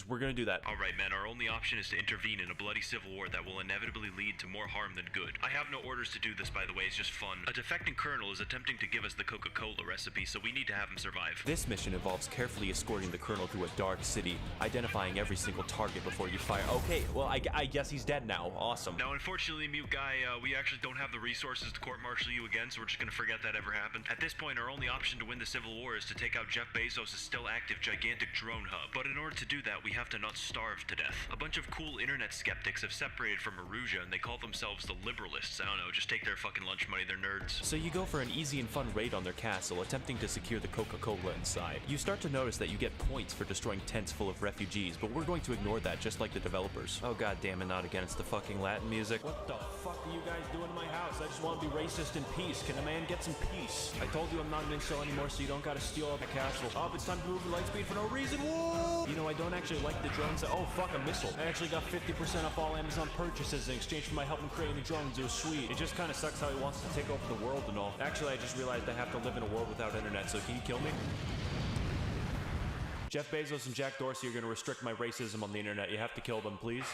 We're gonna do that. Alright, man, our only option is to intervene in a bloody civil war that will inevitably lead to more harm than good. I have no orders to do this, by the way, it's just fun. A defecting colonel is attempting to give us the Coca-Cola recipe, so we need to have him survive. This mission involves carefully escorting the colonel through a dark city, identifying every single target before you fire. Okay, well, I guess he's dead now. Awesome. Now, unfortunately, mute guy, we actually don't have the resources to court-martial you again, so we're just gonna forget that ever happened. At this point, our only option to win the civil war is to take out Jeff Bezos' still active gigantic drone hub. But in order to do that, we have to not starve to death. A bunch of cool internet skeptics have separated from Aruja, and they call themselves the liberalists. I don't know, just take their fucking lunch money, they're nerds. So you go for an easy and fun raid on their castle, attempting to secure the Coca-Cola inside. You start to notice that you get points for destroying tents full of refugees, but we're going to ignore that just like the developers. Oh god damn it, not again, it's the fucking Latin music. What the fuck are you guys doing in my house? I just want to be racist in peace. Can a man get some peace? I told you I'm not an incel anymore, so you don't gotta steal up my castle. Oh, it's time to move the light speed for no reason. Whoa! You know, I don't actually like the drones. Oh, fuck, a missile. I actually got 50% off all Amazon purchases in exchange for my help in creating the drones. It was sweet. It just kind of sucks how he wants to take over the world and all. Actually, I just realized I have to live in a world without internet, so can you kill me? Jeff Bezos and Jack Dorsey are going to restrict my racism on the internet. You have to kill them, please.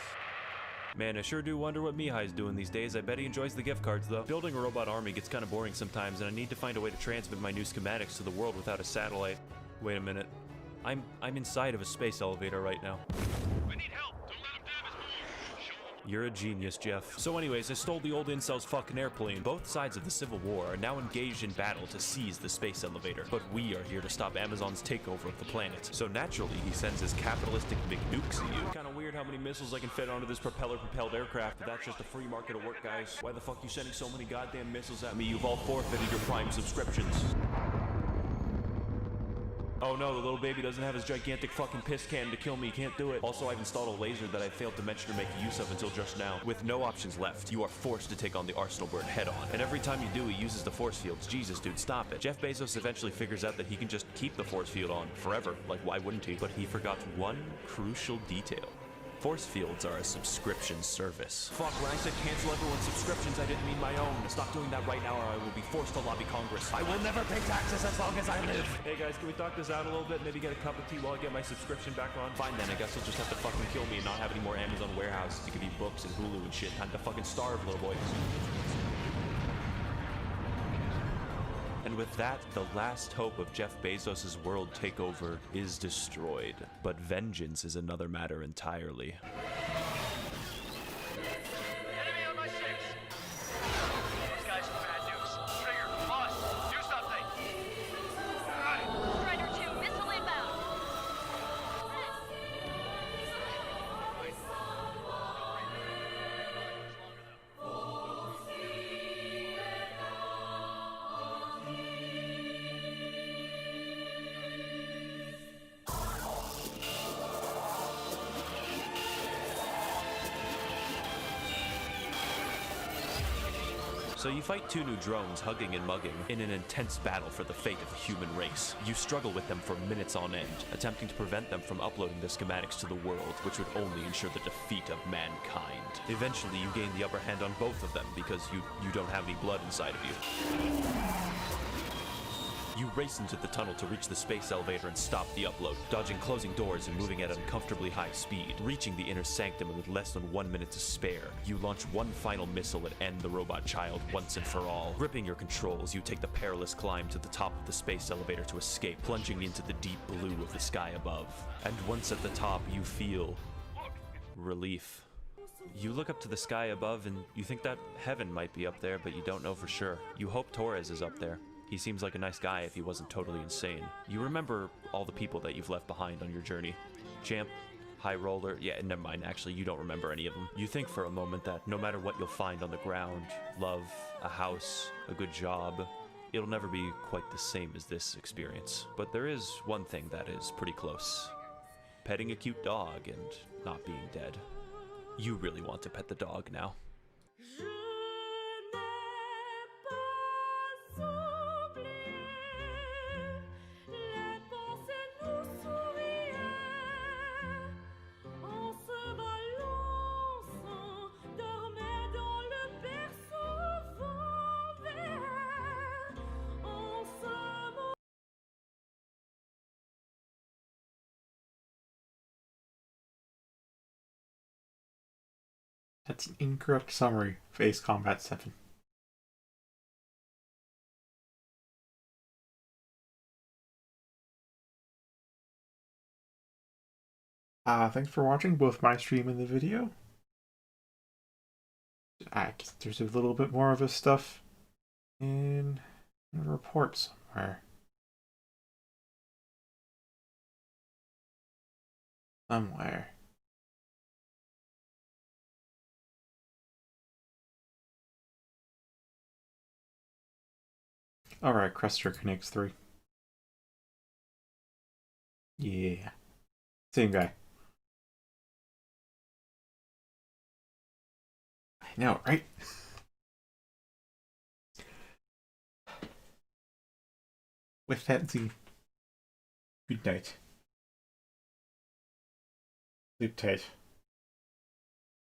Man, I sure do wonder what Mihai's doing these days. I bet he enjoys the gift cards, though. Building a robot army gets kind of boring sometimes, and I need to find a way to transmit my new schematics to the world without a satellite. Wait a minute. I'm inside of a space elevator right now. I need help. Don't let him damage me. Show him. You're a genius, Jeff. So anyways, I stole the old incel's fucking airplane. Both sides of the Civil War are now engaged in battle to seize the space elevator. But we are here to stop Amazon's takeover of the planet. So naturally, he sends his capitalistic McNukes at you. Kinda weird how many missiles I can fit onto this propeller-propelled aircraft, but that's just a free market of work, guys. Why the fuck you sending so many goddamn missiles at me? You've all forfeited your Prime subscriptions. Oh no, the little baby doesn't have his gigantic fucking piss cannon to kill me. He can't do it. Also, I've installed a laser that I failed to mention or make use of until just now. With no options left, you are forced to take on the Arsenal bird head on. And every time you do, he uses the force fields. Jesus, dude, stop it. Jeff Bezos eventually figures out that he can just keep the force field on forever. Like, why wouldn't he? But he forgot one crucial detail. Force fields are a subscription service. Fuck, when I said cancel everyone's subscriptions, I didn't mean my own. Stop doing that right now or I will be forced to lobby Congress. I will never pay taxes as long as I live. Hey guys, can we talk this out a little bit? Maybe get a cup of tea while I get my subscription back on? Fine then, I guess you'll just have to fucking kill me and not have any more Amazon warehouses to give you books and Hulu and shit. Time to fucking starve, little boy. And with that, the last hope of Jeff Bezos' world takeover is destroyed. But vengeance is another matter entirely. Enemy on my six. These guys are bad news. Trigger, boss, do something. Got it. Strider 2, missile inbound. So you fight two new drones hugging and mugging in an intense battle for the fate of the human race. You struggle with them for minutes on end, attempting to prevent them from uploading the schematics to the world, which would only ensure the defeat of mankind. Eventually you gain the upper hand on both of them because you don't have any blood inside of you. You race into the tunnel to reach the space elevator and stop the upload, dodging closing doors and moving at uncomfortably high speed. Reaching the inner sanctum with less than 1 minute to spare, you launch one final missile and end the robot child once and for all. Gripping your controls, you take the perilous climb to the top of the space elevator to escape, plunging into the deep blue of the sky above. And once at the top, you feel relief. You look up to the sky above and you think that heaven might be up there, but you don't know for sure. You hope Torres is up there. He seems like a nice guy if he wasn't totally insane. You remember all the people that you've left behind on your journey. Champ, High Roller. Yeah, never mind. Actually, you don't remember any of them. You think for a moment that no matter what you'll find on the ground, love, a house, a good job, it'll never be quite the same as this experience. But there is one thing that is pretty close. Petting a cute dog and not being dead. You really want to pet the dog now. That's an incorrect summary of Ace Combat 7. Thanks for watching both my stream and the video. I guess there's a little bit more of this stuff in a report somewhere. Somewhere. Alright, Crester connects 3. Yeah. Same guy. I know, right? With that, Z. Good night. Sleep tight.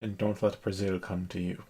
And don't let Brazil come to you.